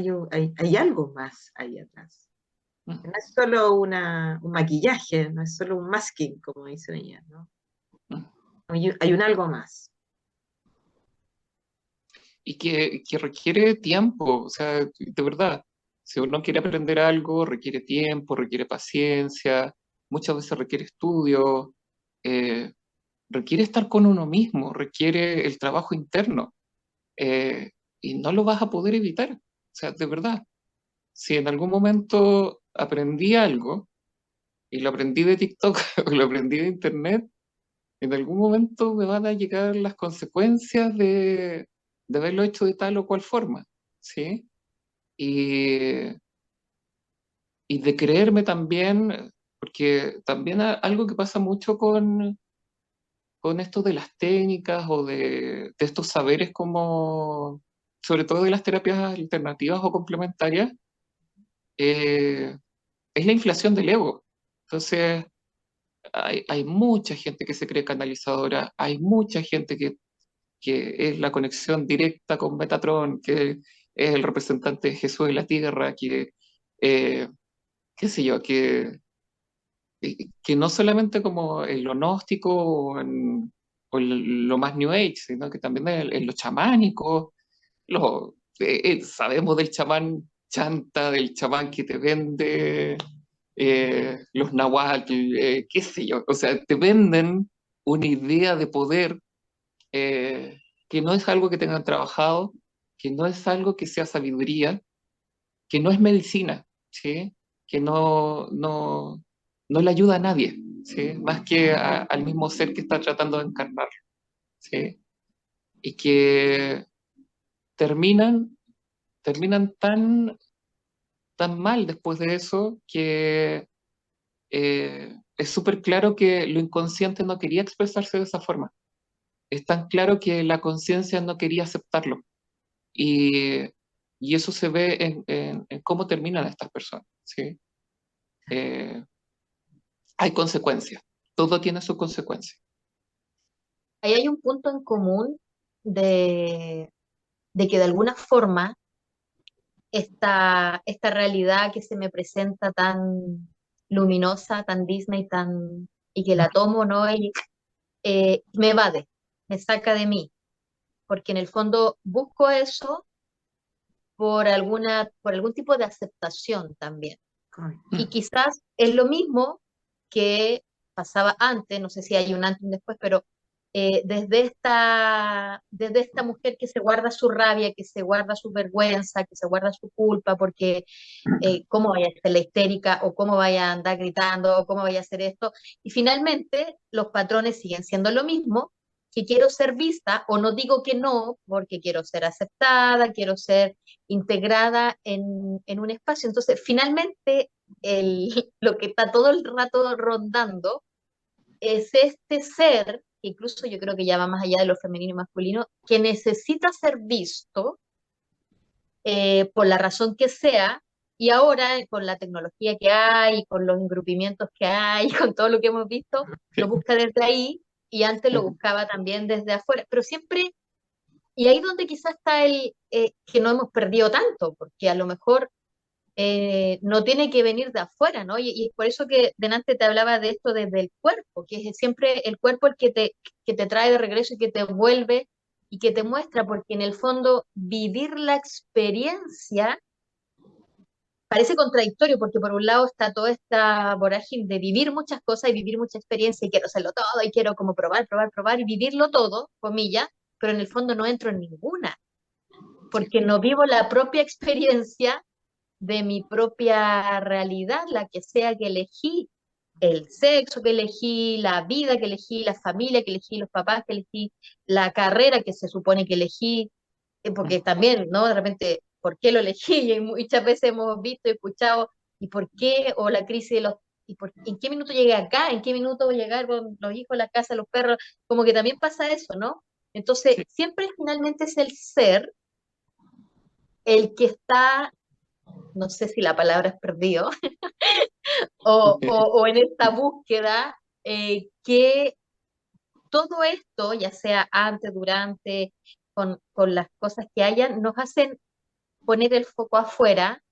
Speaker 1: hay algo más ahí atrás.
Speaker 3: Mm.
Speaker 1: Que no es solo un maquillaje, no es solo un masking, como dicen ellas, ¿no?
Speaker 3: Mm.
Speaker 1: Hay un algo más.
Speaker 3: Y que requiere tiempo, o sea, de verdad, si uno quiere aprender algo, requiere tiempo, requiere paciencia, muchas veces requiere estudio, eh, requiere estar con uno mismo, requiere el trabajo interno, eh, y no lo vas a poder evitar, o sea, de verdad. Si en algún momento aprendí algo, y lo aprendí de TikTok o lo aprendí de Internet, en algún momento me van a llegar las consecuencias de haberlo hecho de tal o cual forma, ¿sí? Y, y de creerme también, porque también algo que pasa mucho con esto de las técnicas o de estos saberes como, sobre todo de las terapias alternativas o complementarias, eh, es la inflación del ego. Entonces, hay mucha gente que se cree canalizadora, hay mucha gente que es la conexión directa con Metatron, que es el representante de Jesús en la tierra, eh, qué sé yo, que no solamente como en lo gnóstico o en lo más New Age, sino que también en lo chamánico, sabemos del chamán chanta, del chamán que te vende los nahuatl, qué sé yo, o sea, te venden una idea de poder que no es algo que tengan trabajado, que no es algo que sea sabiduría, que no es medicina, ¿sí? Que no le ayuda a nadie, ¿sí? Más que al mismo ser que está tratando de encarnar, ¿sí? Y que terminan, terminan tan mal después de eso que es súper claro que lo inconsciente no quería expresarse de esa forma. Es tan claro que la conciencia no quería aceptarlo. Y, y eso se ve en cómo terminan estas personas, ¿sí? Eh, hay consecuencias, todo tiene su consecuencia.
Speaker 2: Ahí hay un punto en común de, de que de alguna forma esta realidad que se me presenta tan luminosa, tan Disney, y que la tomo, ¿no? Y me evade, me saca de mí, porque en el fondo busco eso por algún tipo de aceptación también.
Speaker 1: Correcto.
Speaker 2: Y quizás es lo mismo que pasaba antes, no sé si hay un antes y un después, pero desde esta mujer que se guarda su rabia, que se guarda su vergüenza, que se guarda su culpa, porque cómo vaya a ser la histérica, o cómo vaya a andar gritando, o cómo vaya a hacer esto. Y finalmente los patrones siguen siendo lo mismo, que quiero ser vista, o no digo que no, porque quiero ser aceptada, quiero ser integrada en un espacio. Entonces, finalmente, lo que está todo el rato rondando es este ser, que incluso yo creo que ya va más allá de lo femenino y masculino, que necesita ser visto por la razón que sea, y ahora con la tecnología que hay, con los engrupimientos que hay, con todo lo que hemos visto, lo busca desde ahí, y antes lo buscaba también desde afuera, pero siempre, y ahí donde quizás está que no hemos perdido tanto, porque a lo mejor no tiene que venir de afuera, ¿no? Y es por eso que delante te hablaba de esto desde el cuerpo, que es siempre el cuerpo el que te trae de regreso y que te vuelve y que te muestra, porque en el fondo vivir la experiencia parece contradictorio, porque por un lado está toda esta vorágine de vivir muchas cosas y vivir mucha experiencia y quiero hacerlo todo y quiero como probar, probar, probar y vivirlo todo, comillas, pero en el fondo no entro en ninguna, porque no vivo la propia experiencia de mi propia realidad, la que sea que elegí. el sexo que elegí, la vida que elegí, la familia que elegí, los papás que elegí, la carrera que se supone que elegí, porque también, ¿no? De repente, ¿por qué lo elegí? Y muchas veces hemos visto y escuchado, ¿y por qué? O la crisis de los, ¿en qué minuto llegué acá? ¿En qué minuto voy a llegar con los hijos, la casa, los perros? Como que también pasa eso, ¿no? Entonces,
Speaker 3: Sí.
Speaker 2: siempre finalmente es el ser el que está, no sé si la palabra es perdido, o en esta búsqueda que todo esto, ya sea antes, durante, con las cosas que hayan, nos hacen poner el foco afuera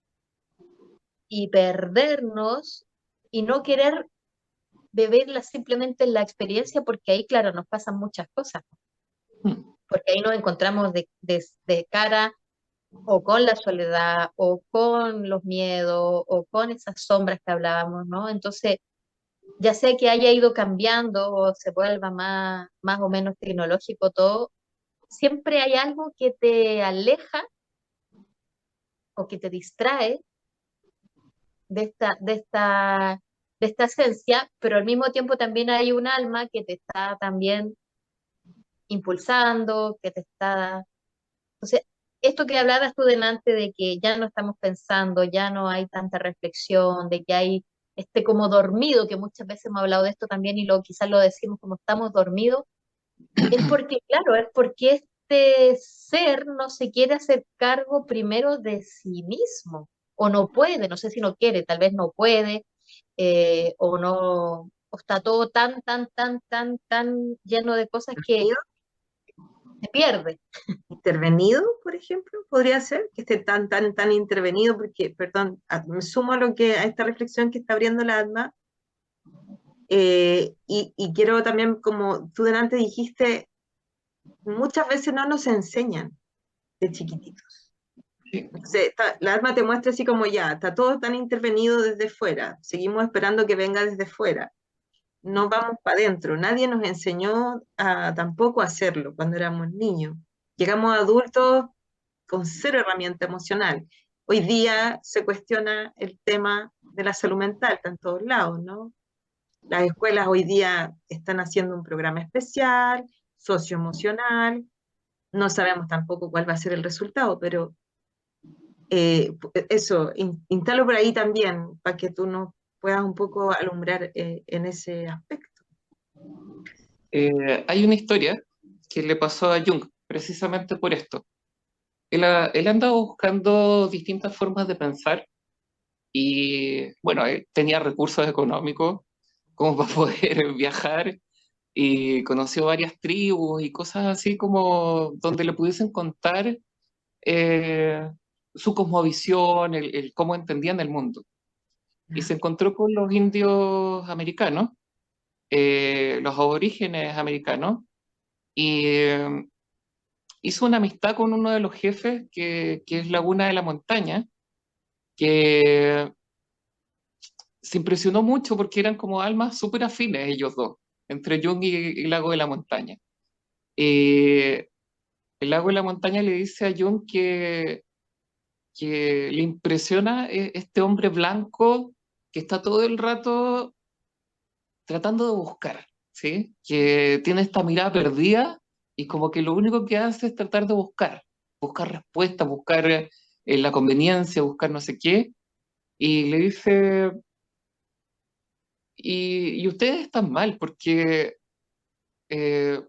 Speaker 2: y perdernos y no querer beberla simplemente en la experiencia, porque ahí, claro, nos pasan muchas cosas, porque ahí nos encontramos de cara o con la soledad, o con los miedos, o con esas sombras que hablábamos, ¿no? Entonces, ya sea que haya ido cambiando o se vuelva más o menos tecnológico todo, siempre hay algo que te aleja o que te distrae de esta esencia, pero al mismo tiempo también hay un alma que te está también impulsando, que te está... Entonces, esto que hablabas tú delante de que ya no estamos pensando, ya no hay tanta reflexión, de que hay este como dormido, que muchas veces hemos hablado de esto también y quizás lo decimos como estamos dormidos, es porque, claro, es porque este ser no se quiere hacer cargo primero de sí mismo, o no puede, no sé si no quiere, tal vez no puede, o no, o está todo tan lleno de cosas que se pierde.
Speaker 1: Intervenido, por ejemplo, podría ser que esté tan intervenido, porque, perdón, me sumo a esta reflexión que está abriendo la alma, y quiero también, como tú delante dijiste, muchas veces no nos enseñan de chiquititos.
Speaker 3: Sí.
Speaker 1: Entonces, la alma te muestra así como ya, está todo tan intervenido desde fuera, seguimos esperando que venga desde fuera, no vamos para adentro, nadie nos enseñó tampoco a hacerlo cuando éramos niños. Llegamos adultos con cero herramienta emocional. Hoy día se cuestiona el tema de la salud mental, está en todos lados, ¿no? Las escuelas hoy día están haciendo un programa especial, socioemocional, no sabemos tampoco cuál va a ser el resultado, pero eso, instalo por ahí también, para que tú nos puedas un poco alumbrar en ese aspecto.
Speaker 3: Hay una historia que le pasó a Jung, precisamente por esto. Él andaba buscando distintas formas de pensar y, bueno, él tenía recursos económicos como para poder viajar y conoció varias tribus y cosas así como donde le pudiesen contar eh, su cosmovisión, el cómo entendían el mundo. Y se encontró con los indios americanos, los aborígenes americanos, y hizo una amistad con uno de los jefes, que es Laguna de la Montaña, que se impresionó mucho porque eran como almas súper afines ellos dos, entre Jung y Lago de la Montaña. Eh, el Lago de la Montaña le dice a Jung que le impresiona este hombre blanco que está todo el rato tratando de buscar, ¿sí? Que tiene esta mirada perdida y como que lo único que hace es tratar de buscar respuestas, buscar la conveniencia, buscar no sé qué, y le dice, y ustedes están mal, porque eh,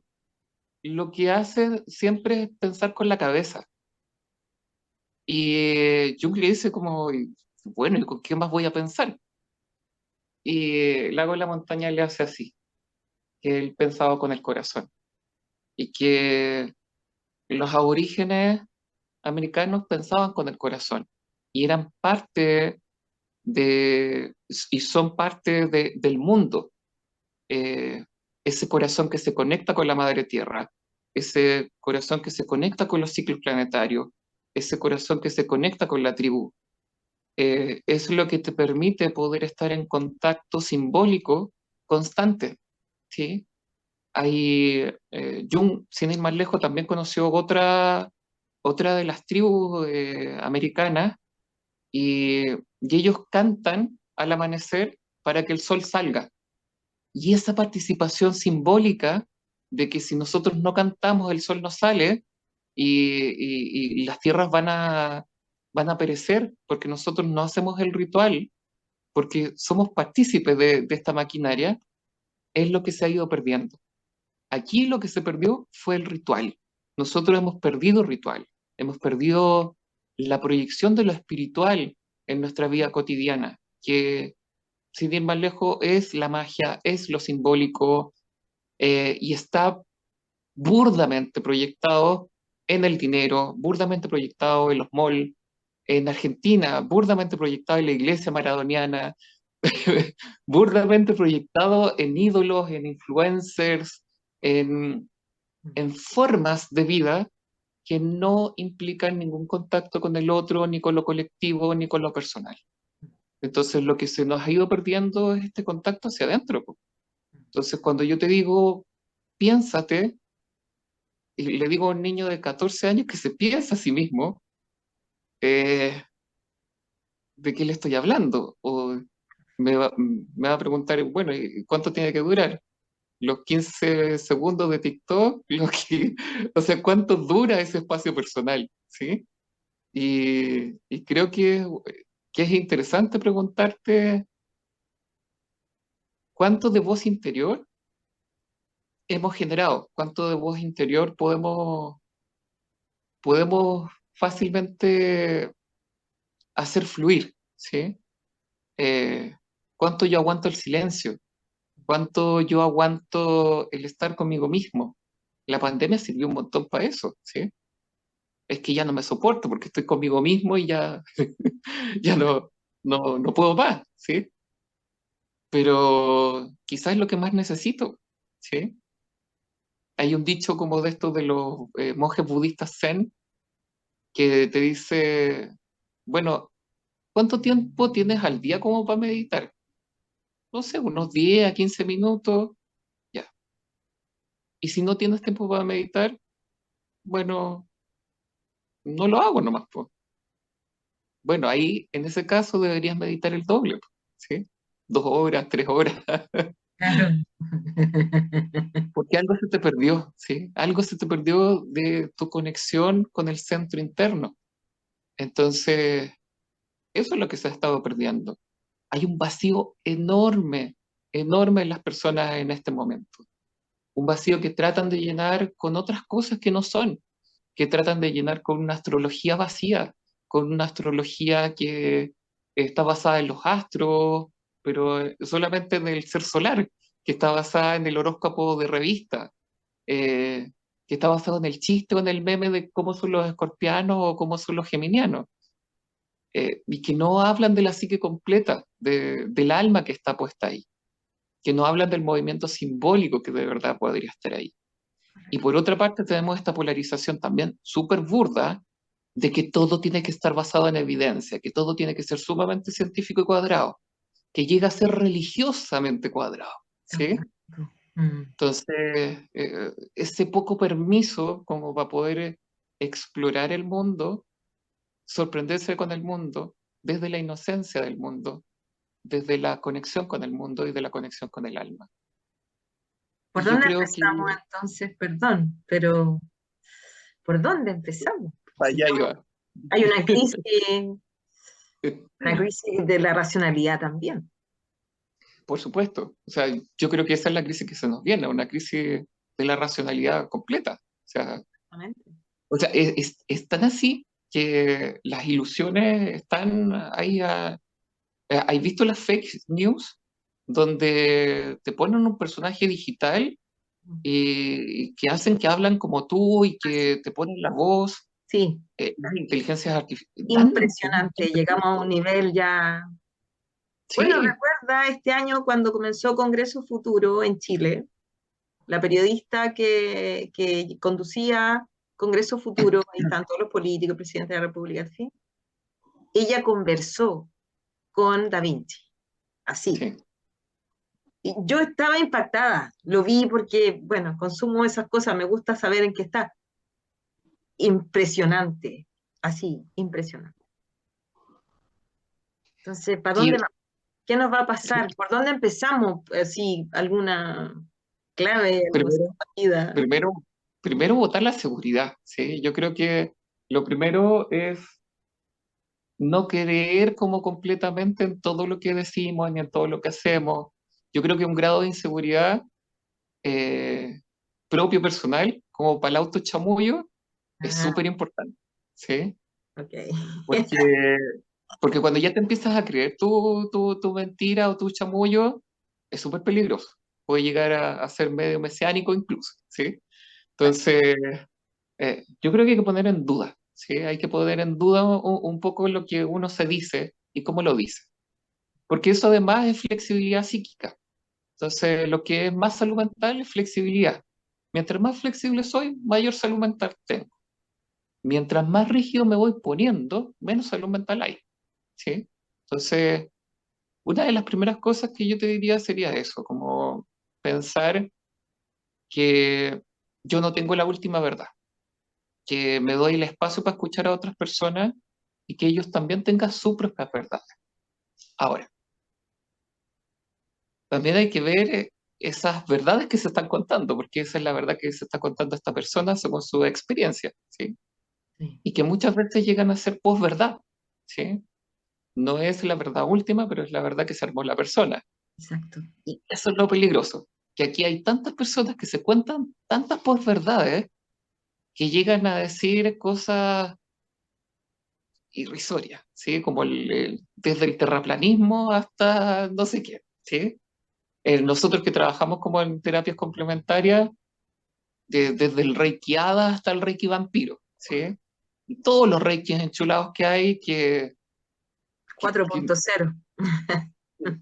Speaker 3: lo que hacen siempre es pensar con la cabeza. Y Jung le dice como, bueno, ¿y con qué más voy a pensar? Y Lago de la Montaña le hace así, que él pensaba con el corazón, y que los aborígenes americanos pensaban con el corazón y eran parte y son parte del mundo. Eh, ese corazón que se conecta con la madre tierra, ese corazón que se conecta con los ciclos planetarios, ese corazón que se conecta con la tribu, es lo que te permite poder estar en contacto simbólico constante, ¿sí? Hay, Jung, sin ir más lejos, también conoció otra de las tribus americanas y ellos cantan al amanecer para que el sol salga. Y esa participación simbólica de que si nosotros no cantamos, el sol no sale y las tierras van a perecer porque nosotros no hacemos el ritual, porque somos partícipes de esta maquinaria, es lo que se ha ido perdiendo. Aquí lo que se perdió fue el ritual. Nosotros hemos perdido ritual, hemos perdido la proyección de lo espiritual en nuestra vida cotidiana, que sin ir más lejos es la magia, es lo simbólico, y está burdamente proyectado en el dinero, burdamente proyectado en los malls, en Argentina, burdamente proyectado en la iglesia maradoniana, burdamente proyectado en ídolos, en influencers, en, en formas de vida que no implican ningún contacto con el otro, ni con lo colectivo, ni con lo personal. Entonces lo que se nos ha ido perdiendo es este contacto hacia adentro, po. Entonces cuando yo te digo, piénsate, y le digo a un niño de 14 años que se piensa a sí mismo, eh, ¿de qué le estoy hablando? O me va a preguntar, bueno, ¿y cuánto tiene que durar? ¿Los 15 segundos de TikTok? O sea, ¿cuánto dura ese espacio personal? ¿Sí? Y creo que es interesante preguntarte cuánto de voz interior hemos generado, cuánto de voz interior podemos fácilmente hacer fluir, ¿sí? Eh, ¿Cuánto yo aguanto el silencio? ¿Cuánto yo aguanto el estar conmigo mismo? La pandemia sirvió un montón para eso, ¿sí? Es que ya no me soporto porque estoy conmigo mismo y ya, ya no puedo más, ¿sí? Pero quizás es lo que más necesito, ¿sí? Hay un dicho como de estos de los monjes budistas zen que te dice, bueno, ¿cuánto tiempo tienes al día como para meditar? No sé, unos 10 a 15 minutos, ya. Y si no tienes tiempo para meditar, bueno, no lo hago nomás, pues. Bueno, ahí en ese caso deberías meditar el doble, po, ¿sí? 2 horas, 3 horas,
Speaker 1: Claro.
Speaker 3: porque algo se te perdió, ¿sí? Algo se te perdió de tu conexión con el centro interno. Entonces, eso es lo que se ha estado perdiendo. Hay un vacío enorme, enorme en las personas en este momento. Un vacío que tratan de llenar con otras cosas que no son, que tratan de llenar con una astrología vacía, con una astrología que está basada en los astros, pero solamente en el ser solar, que está basada en el horóscopo de revista, eh, que está basado en el chiste o en el meme de cómo son los escorpianos o cómo son los geminianos, y que no hablan de la psique completa, del alma que está puesta ahí, que no hablan del movimiento simbólico que de verdad podría estar ahí. Y por otra parte tenemos esta polarización también súper burda de que todo tiene que estar basado en evidencia, que todo tiene que ser sumamente científico y cuadrado, que llega a ser religiosamente cuadrado, ¿sí?
Speaker 1: Mm.
Speaker 3: Entonces, ese poco permiso como para poder explorar el mundo, sorprenderse con el mundo, desde la inocencia del mundo, desde la conexión con el mundo y de la conexión con el alma.
Speaker 1: ¿Por
Speaker 3: Y yo
Speaker 1: dónde
Speaker 3: creo que
Speaker 1: empezamos entonces? Perdón, pero ¿por dónde empezamos? Si
Speaker 3: allá iba.
Speaker 1: hay una crisis de la racionalidad también.
Speaker 3: Por supuesto. O sea, yo creo que esa es la crisis que se nos viene, una crisis de la racionalidad completa.
Speaker 1: Exactamente.
Speaker 3: Es tan así que las ilusiones están ahí. ¿Has visto las fake news? Donde te ponen un personaje digital y que hacen que hablan como tú y que te ponen la voz,
Speaker 1: Sí,
Speaker 3: las inteligencias artificiales.
Speaker 1: impresionante. Llegamos a un nivel ya. Bueno,
Speaker 3: Sí,
Speaker 1: recuerda este año cuando comenzó Congreso Futuro en Chile, la periodista que conducía Congreso Futuro, ahí están todos los políticos, el presidente de la República, en fin, ella conversó con Da Vinci, así.
Speaker 3: sí.
Speaker 1: Y yo estaba impactada, lo vi porque, bueno, consumo esas cosas, me gusta saber en qué está. Impresionante, así, impresionante. Entonces, ¿para
Speaker 3: Y
Speaker 1: dónde va? ¿Qué nos va a
Speaker 3: Sí.
Speaker 1: pasar? ¿Por dónde empezamos? Así, alguna clave, algo así,
Speaker 3: Primero,
Speaker 1: vida.
Speaker 3: primero, primero votar la seguridad, ¿sí? Yo creo que lo primero es no creer como completamente en todo lo que decimos ni en todo lo que hacemos. Yo creo que un grado de inseguridad eh, propio personal, como para el autochamullo, es
Speaker 1: Ah,
Speaker 3: súper importante, ¿sí?
Speaker 1: ok.
Speaker 3: Porque, porque cuando ya te empiezas a creer tu mentira o tu chamullo, es súper peligroso. Puede llegar a ser medio mesiánico incluso, ¿sí? Entonces, yo creo que hay que poner en duda, ¿sí? Hay que poner en duda un poco lo que uno se dice y cómo lo dice. Porque eso además es flexibilidad psíquica. Entonces, lo que es más salud mental es flexibilidad. Mientras más flexible soy, mayor salud mental tengo. Mientras más rígido me voy poniendo, menos salud mental hay, ¿sí? Entonces, una de las primeras cosas que yo te diría sería eso, como pensar que yo no tengo la última verdad, que me doy el espacio para escuchar a otras personas y que ellos también tengan sus propias verdades. Ahora, también hay que ver esas verdades que se están contando, porque esa es la verdad que se está contando esta persona según su experiencia, ¿sí?
Speaker 1: Sí,
Speaker 3: Y que muchas veces llegan a ser posverdad, ¿sí? No es la verdad última, pero es la verdad que se armó la persona.
Speaker 1: exacto.
Speaker 3: Y eso es lo peligroso, que aquí hay tantas personas que se cuentan tantas posverdades que llegan a decir cosas irrisorias, ¿sí? Como desde el terraplanismo hasta no sé qué, ¿sí? Nosotros que trabajamos como en terapias complementarias, desde el Reiki Hada hasta el Reiki Vampiro, ¿sí? Y todos los Reikis enchulados que hay que
Speaker 1: 4.0.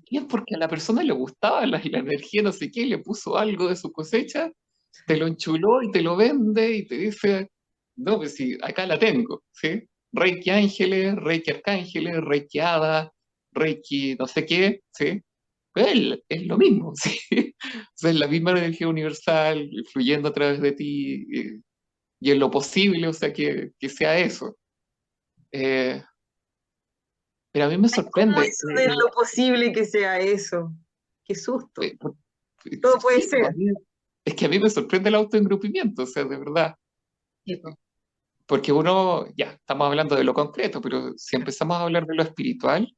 Speaker 3: y es porque a la persona le gustaba la energía, no sé qué, le puso algo de su cosecha, te lo enchuló y te lo vende y te dice, no, pues sí, acá la tengo, ¿sí? Reiki ángeles, Reiki arcángeles, Reiki hada, Reiki no sé qué, ¿sí? Es lo mismo, ¿sí? O sea, es la misma energía universal fluyendo a través de ti y en lo posible, o sea, que sea eso. Eh, pero a mí me
Speaker 1: ¿Cómo
Speaker 3: sorprende.
Speaker 1: eso de lo posible que sea eso? Qué susto.
Speaker 3: Eh,
Speaker 1: Todo puede
Speaker 3: sí, pues,
Speaker 1: ser.
Speaker 3: es que a mí me sorprende el autoengrupimiento, o sea, de verdad.
Speaker 2: Tipo,
Speaker 3: Porque uno, ya, estamos hablando de lo concreto, pero si empezamos a hablar de lo espiritual,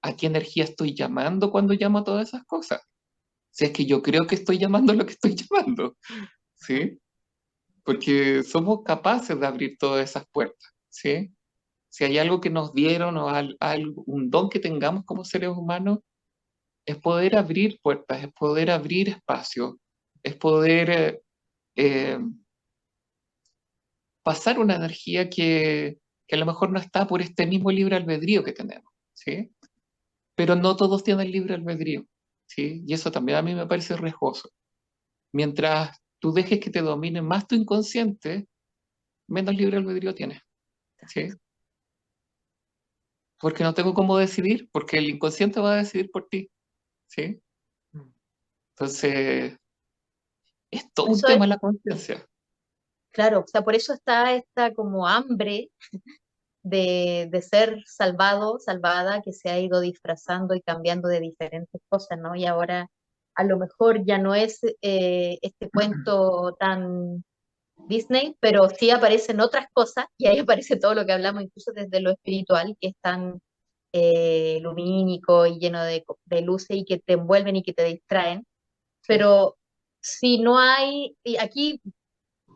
Speaker 3: ¿a qué energía estoy llamando cuando llamo a todas esas cosas? Si es que yo creo que estoy llamando lo que estoy llamando, ¿sí? Porque somos capaces de abrir todas esas puertas, ¿sí? Si hay algo que nos dieron o un don que tengamos como seres humanos, es poder abrir puertas, es poder abrir espacios, es poder eh, pasar una energía que a lo mejor no está por este mismo libre albedrío que tenemos, ¿sí? Pero no todos tienen libre albedrío, ¿sí? Y eso también a mí me parece riesgoso. Mientras tú dejes que te domine más tu inconsciente, menos libre albedrío tienes, ¿sí? Porque no tengo cómo decidir, porque el inconsciente va a decidir por ti, ¿sí? Entonces, es todo un
Speaker 2: eso es,
Speaker 3: tema la conciencia.
Speaker 2: claro, o sea, por eso está esta como hambre de ser salvado, salvada, que se ha ido disfrazando y cambiando de diferentes cosas, ¿no? Y ahora a lo mejor ya no es este cuento tan Disney, pero sí aparecen otras cosas y ahí aparece todo lo que hablamos, incluso desde lo espiritual, que es tan lumínico y lleno de luces y que te envuelven y que te distraen.
Speaker 3: ¿Sí?
Speaker 2: Pero si no hay, y aquí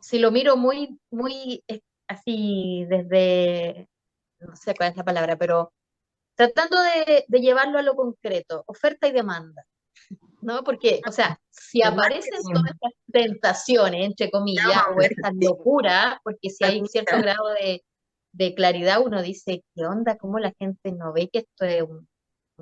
Speaker 2: si lo miro muy, muy así desde, no sé cuál es la palabra, pero tratando de llevarlo a lo concreto, oferta y demanda, ¿no? Porque, o sea, si
Speaker 1: El
Speaker 2: aparecen
Speaker 1: marketing
Speaker 2: todas estas tentaciones, entre comillas,
Speaker 1: llama
Speaker 2: o estas
Speaker 1: efectivo.
Speaker 2: locuras, porque si hay cierto
Speaker 1: Admira.
Speaker 2: grado de claridad, uno dice, ¿qué onda? ¿Cómo la gente no ve que esto es un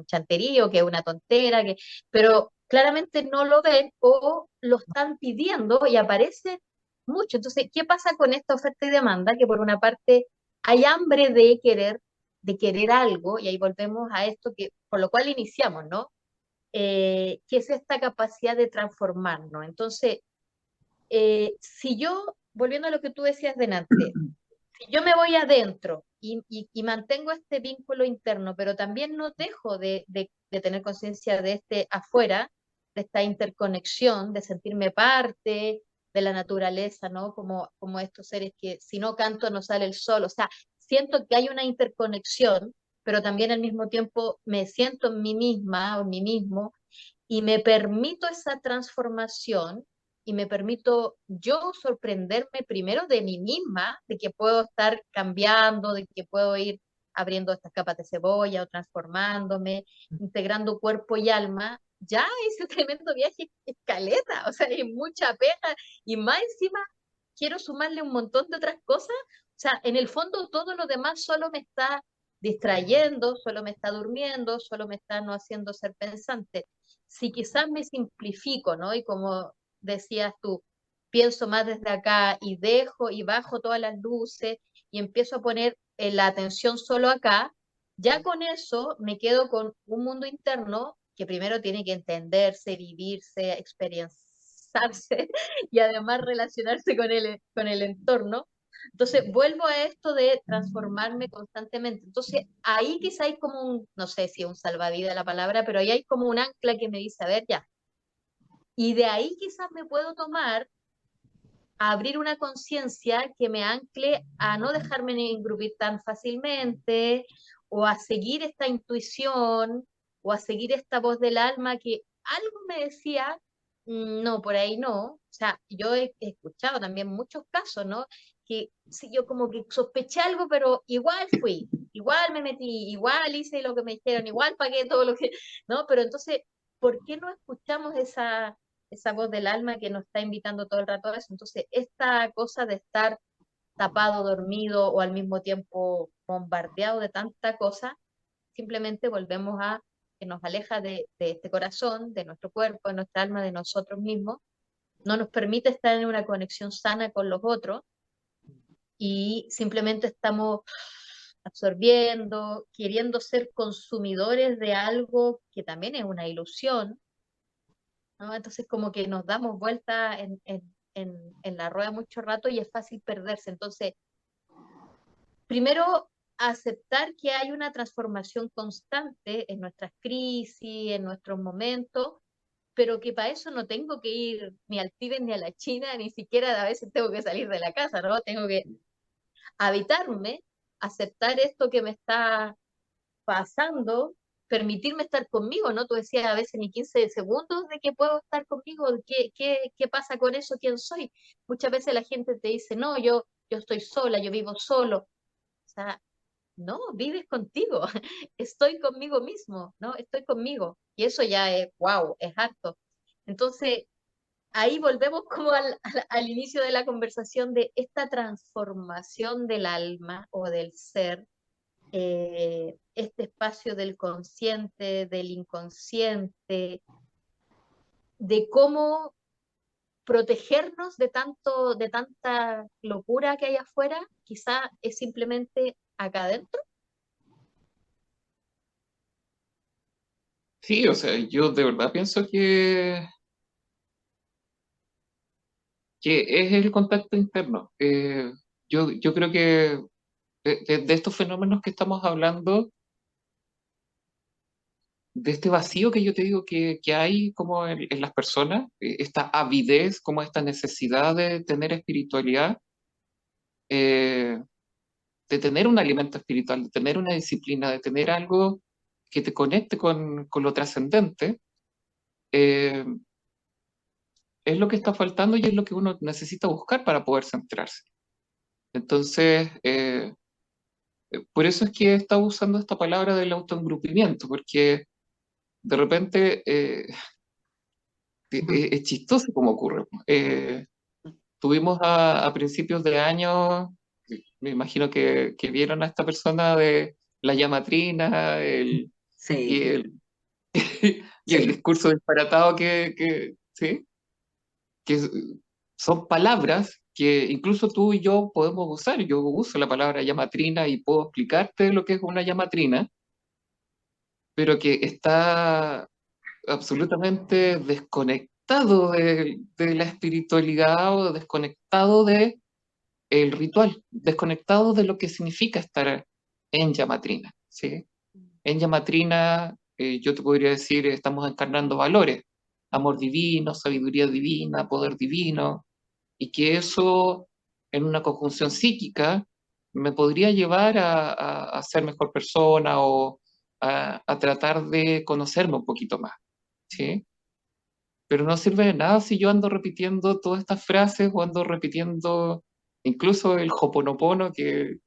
Speaker 2: chanterío, que es una tontera? Pero claramente no lo ven o lo están pidiendo y aparece mucho. Entonces, ¿qué pasa con esta oferta y demanda? Que por una parte hay hambre de querer algo, y ahí volvemos a esto que, por lo cual iniciamos, ¿no? Que es esta capacidad de transformarnos. Entonces, si yo, volviendo a lo que tú decías delante, si yo me voy adentro y mantengo este vínculo interno, pero también no dejo de tener conciencia de este afuera, de esta interconexión, de sentirme parte de la naturaleza, ¿no? Como estos seres que si no canto no sale el sol, o sea, siento que hay una interconexión, pero también al mismo tiempo me siento en mí misma o en mí mismo y me permito esa transformación y me permito yo sorprenderme primero de mí misma, de que puedo estar cambiando, de que puedo ir abriendo estas capas de cebolla o transformándome, integrando cuerpo y alma. Ya ese tremendo viaje escaleta, o sea, hay mucha pega y más encima quiero sumarle un montón de otras cosas. O sea, en el fondo todo lo demás solo me está distrayendo, solo me está durmiendo, solo me está no haciendo ser pensante. Si quizás me simplifico, ¿no? Y como decías tú, pienso más desde acá y dejo y bajo todas las luces y empiezo a poner la atención solo acá, ya con eso me quedo con un mundo interno que primero tiene que entenderse, vivirse, experienciarse y además relacionarse con el entorno. Entonces, vuelvo a esto de transformarme constantemente. Entonces, ahí quizá hay como un, no sé si es un salvavidas la palabra, pero ahí hay como un ancla que me dice, a ver, ya. Y de ahí quizás me puedo tomar a abrir una conciencia que me ancle a no dejarme engrupir tan fácilmente, o a seguir esta intuición, o a seguir esta voz del alma que algo me decía, no, por ahí no. O sea, yo he escuchado también muchos casos, ¿no? Que sí, yo como que sospeché algo, pero igual fui, igual me metí, igual hice lo que me dijeron, igual pagué todo lo que, ¿no? Pero entonces, ¿por qué no escuchamos esa voz del alma que nos está invitando todo el rato a eso? Entonces, esta cosa de estar tapado, dormido o al mismo tiempo bombardeado de tanta cosa, simplemente volvemos a que nos aleja de este corazón, de nuestro cuerpo, de nuestra alma, de nosotros mismos, no nos permite estar en una conexión sana con los otros y simplemente estamos absorbiendo, queriendo ser consumidores de algo que también es una ilusión, ¿no? Entonces como que nos damos vuelta en la rueda mucho rato y es fácil perderse. Entonces, primero, aceptar que hay una transformación constante en nuestras crisis, en nuestros momentos, pero que para eso no tengo que ir ni al Tíbet ni a la China, ni siquiera a veces tengo que salir de la casa, ¿no? Tengo que habitarme, aceptar esto que me está pasando, permitirme estar conmigo, ¿no? Tú decías a veces ni 15 segundos de que puedo estar conmigo, ¿qué pasa con eso? ¿Quién soy? Muchas veces la gente te dice, no, yo estoy sola, yo vivo solo. O sea, no, vives contigo, estoy conmigo mismo, ¿no? Estoy conmigo. Y eso ya es, wow, es harto. Entonces, ahí volvemos como al inicio de la conversación de esta transformación del alma o del ser, este espacio del consciente, del inconsciente, de cómo protegernos de tanta locura que hay afuera, quizá es simplemente acá adentro.
Speaker 3: Sí, o sea, yo de verdad pienso que es el contacto interno. Yo creo que de estos fenómenos que estamos hablando, de este vacío que yo te digo que hay como en las personas, esta avidez, como esta necesidad de tener espiritualidad, eh, de tener un alimento espiritual, de tener una disciplina, de tener algo que te conecte con lo trascendente, eh, es lo que está faltando y es lo que uno necesita buscar para poder centrarse. Entonces, por eso es que he estado usando esta palabra del autoengrupimiento, porque de repente es chistoso cómo ocurre. Tuvimos a principios de año, me imagino que vieron a esta persona de la llamatrina, y
Speaker 1: Sí,
Speaker 3: el, y el
Speaker 1: sí.
Speaker 3: discurso disparatado ¿sí? Que son palabras que incluso tú y yo podemos usar. Yo uso la palabra llamatrina y puedo explicarte lo que es una llamatrina, pero que está absolutamente desconectado de la espiritualidad o desconectado el ritual, desconectado de lo que significa estar en llamatrina, ¿sí? En llamatrina, yo te podría decir, estamos encarnando valores, amor divino, sabiduría divina, poder divino, y que eso en una conjunción psíquica me podría llevar a ser mejor persona o a tratar de conocerme un poquito más, ¿sí? Pero no sirve de nada si yo ando repitiendo todas estas frases o ando repitiendo incluso el hoponopono que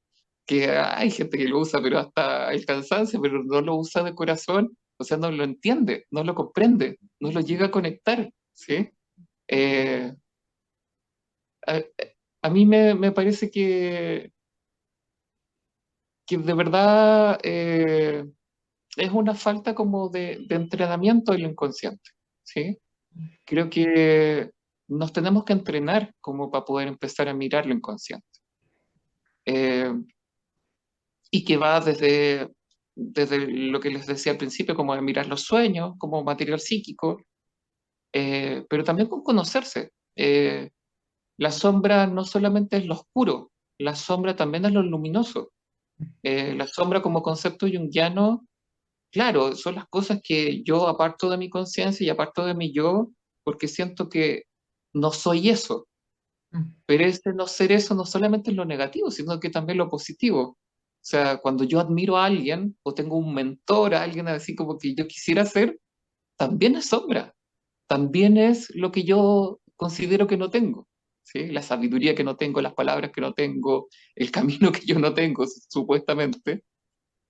Speaker 3: hay gente que lo usa, pero hasta el cansancio, pero no lo usa de corazón, o sea, no lo entiende, no lo comprende, no lo llega a conectar, ¿sí? Eh, a, a mí me parece que de verdad es una falta como de entrenamiento en lo inconsciente, ¿sí? Creo que nos tenemos que entrenar como para poder empezar a mirar lo inconsciente. Eh, y que va desde lo que les decía al principio, como de mirar los sueños, como material psíquico, pero también con conocerse. La sombra no solamente es lo oscuro, la sombra también es lo luminoso. La sombra como concepto junguiano, claro, son las cosas que yo aparto de mi conciencia y aparto de mi yo, porque siento que no soy eso.
Speaker 1: Mm.
Speaker 3: Pero este no ser eso no solamente es lo negativo, sino que también lo positivo. O sea, cuando yo admiro a alguien o tengo un mentor, a alguien así como que yo quisiera ser, también es sombra, también es lo que yo considero que no tengo, ¿sí? La sabiduría que no tengo, las palabras que no tengo, el camino que yo no tengo, supuestamente,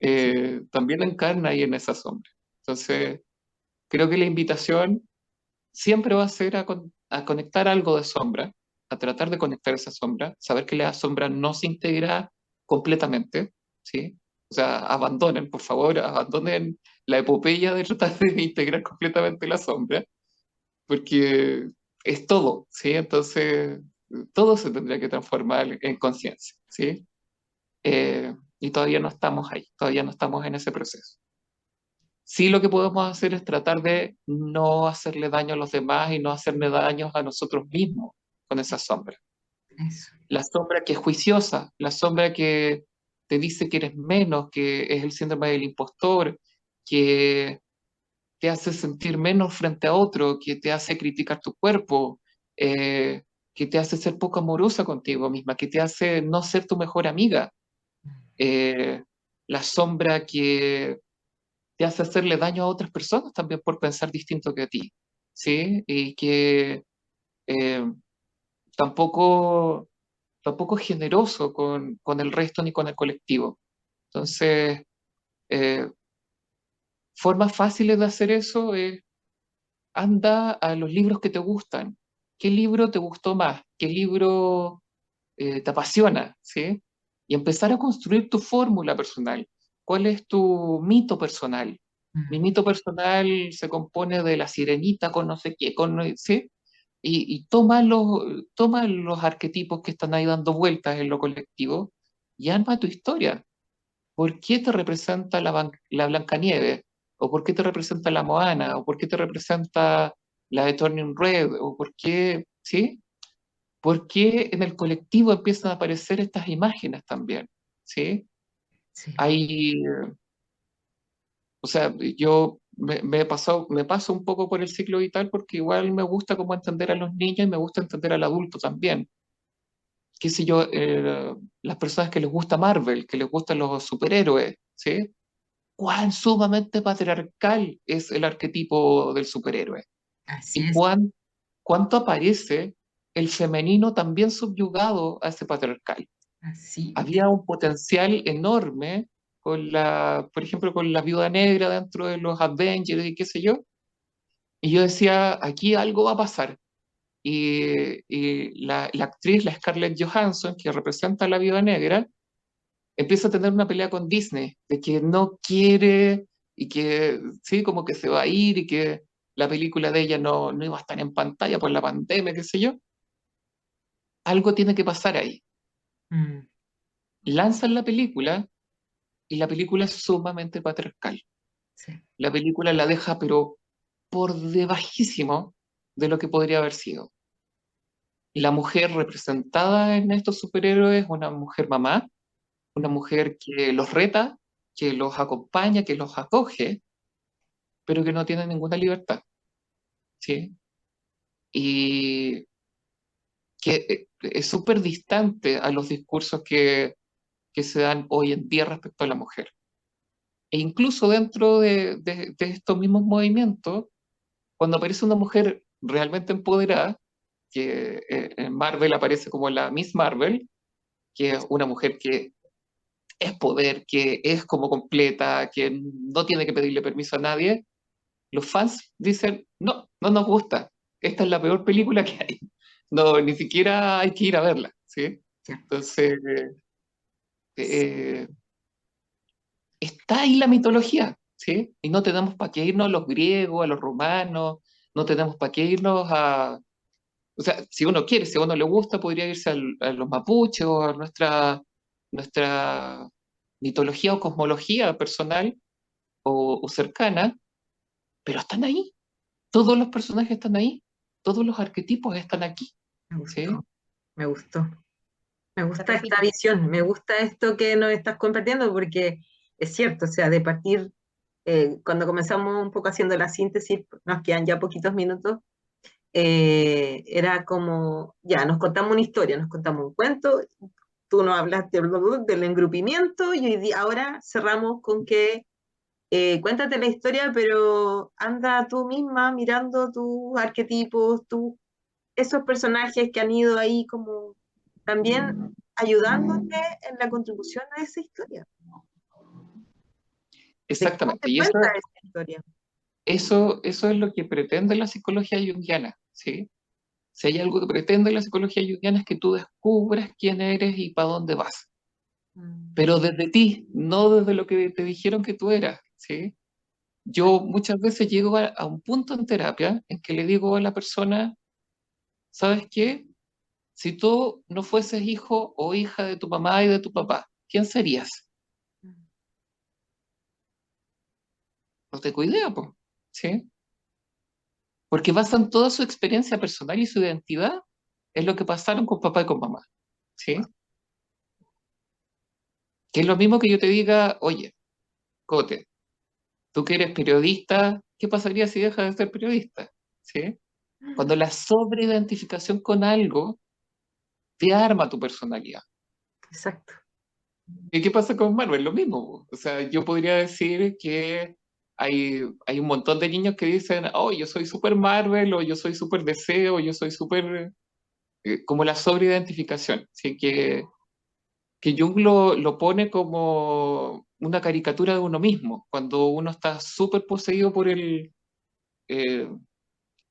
Speaker 1: Sí.
Speaker 3: también encarna ahí en esa sombra. Entonces, creo que la invitación siempre va a ser a conectar algo de sombra, a tratar de conectar esa sombra, saber que la sombra no se integra completamente, ¿sí? O sea, abandonen, por favor, abandonen la epopeya de tratar de integrar completamente la sombra, porque es todo, ¿sí? Entonces, todo se tendría que transformar en conciencia, ¿sí? Y todavía no estamos ahí, todavía no estamos en ese proceso. Sí, lo que podemos hacer es tratar de no hacerle daño a los demás y no hacerle daño a nosotros mismos con esa sombra.
Speaker 1: Eso.
Speaker 3: La sombra que es juiciosa, la sombra que te dice que eres menos, que es el síndrome del impostor, que te hace sentir menos frente a otro, que te hace criticar tu cuerpo, eh, que te hace ser poco amorosa contigo misma, que te hace no ser tu mejor amiga. Eh, la sombra que te hace hacerle daño a otras personas también por pensar distinto que a ti, ¿sí? Y que eh, tampoco, tampoco es generoso con el resto ni con el colectivo. Entonces, eh, formas fáciles de hacer eso es anda a los libros que te gustan. ¿Qué libro te gustó más? ¿Qué libro te apasiona? ¿Sí? Y empezar a construir tu fórmula personal. ¿Cuál es tu mito personal? Mi
Speaker 1: Mm.
Speaker 3: mito personal se compone de la sirenita con no sé qué, ¿sí? Y toma los arquetipos que están ahí dando vueltas en lo colectivo y arma tu historia. ¿Por qué te representa la Blancanieves? ¿O por qué te representa la Moana? ¿O por qué te representa la de Turning Red? ¿O por qué, sí? ¿Por qué en el colectivo empiezan a aparecer estas imágenes también? ¿Sí?
Speaker 1: Sí.
Speaker 3: Hay, o sea, yo me paso un poco por el ciclo vital porque igual me gusta como entender a los niños y me gusta entender al adulto también. Qué sé yo, las personas que les gusta Marvel, que les gustan los superhéroes, ¿sí? Cuán sumamente patriarcal es el arquetipo del superhéroe
Speaker 1: Así
Speaker 3: y
Speaker 1: es.
Speaker 3: cuánto aparece el femenino también subyugado a ese patriarcal.
Speaker 1: Así es.
Speaker 3: Había un potencial enorme por ejemplo, con la Viuda Negra dentro de los Avengers y qué sé yo, y yo decía, aquí algo va a pasar. Y la actriz, la Scarlett Johansson, que representa a la Viuda Negra, empieza a tener una pelea con Disney, de que no quiere y que sí, como que se va a ir y que la película de ella no iba a estar en pantalla por la pandemia, qué sé yo. Algo tiene que pasar ahí.
Speaker 1: Mm.
Speaker 3: Lanzan la película y la película es sumamente patriarcal.
Speaker 1: Sí.
Speaker 3: La película la deja pero por debajísimo de lo que podría haber sido. la mujer representada en estos superhéroes es una mujer mamá, una mujer que los reta, que los acompaña, que los acoge, pero que no tiene ninguna libertad, ¿sí? Y que es súper distante a los discursos que se dan hoy en día respecto a la mujer. E incluso dentro de estos mismos movimientos, cuando aparece una mujer realmente empoderada, que en Marvel aparece como la Miss Marvel, que es una mujer que es poder, que es como completa, que no tiene que pedirle permiso a nadie, los fans dicen, no, no nos gusta, esta es la peor película que hay. No, ni siquiera hay que ir a verla, ¿sí? Entonces, eh, está ahí la mitología, ¿sí? Y no tenemos para qué irnos a los griegos, a los romanos, no tenemos para qué irnos a... O sea, si uno quiere, si a uno le gusta, podría irse a los mapuches o a nuestra mitología o cosmología personal o cercana, pero están ahí. Todos los personajes están ahí. Todos los arquetipos están aquí,
Speaker 1: Me
Speaker 3: ¿sí?
Speaker 1: gustó, me gustó. Me
Speaker 2: Te
Speaker 1: gusta esta
Speaker 2: repito,
Speaker 1: visión, me gusta esto que nos estás compartiendo porque es cierto, o sea, de partir, cuando comenzamos un poco haciendo la síntesis, nos quedan ya poquitos minutos, era como, ya, nos contamos una historia, nos contamos un cuento, tú nos hablaste del engrupimiento y hoy ahora cerramos con que cuéntate la historia, pero anda tú misma mirando tus arquetipos, esos personajes que han ido ahí como también ayudándote en la contribución a esa historia. ¿De cómo
Speaker 3: Exactamente.
Speaker 1: te
Speaker 3: Y
Speaker 1: cuenta esa historia?
Speaker 3: eso es lo que pretende la psicología junguiana, ¿sí? Si hay algo que pretende la psicología junguiana es que tú descubras quién eres y para dónde vas,
Speaker 1: Mm.
Speaker 3: pero desde ti, no desde lo que te dijeron que tú eras, ¿sí? Yo muchas veces llego a un punto en terapia en que le digo a la persona, ¿sabes qué? Si tú no fueses hijo o hija de tu mamá y de tu papá, ¿quién serías? No tengo idea, pues, ¿sí? Porque basan toda su experiencia personal y su identidad en lo que pasaron con papá y con mamá, ¿sí? Que es lo mismo que yo te diga, oye, Cote, tú que eres periodista, ¿qué pasaría si dejas de ser periodista? ¿Sí? Cuando la sobreidentificación con algo te arma tu personalidad.
Speaker 1: Exacto.
Speaker 3: ¿Y qué pasa con Marvel? Lo mismo, po. O sea, yo podría decir que hay un montón de niños que dicen, oh, yo soy super Marvel, o yo soy super DC, o yo soy super... como la sobreidentificación, ¿sí? Que Jung lo pone como una caricatura de uno mismo, cuando uno está súper poseído eh,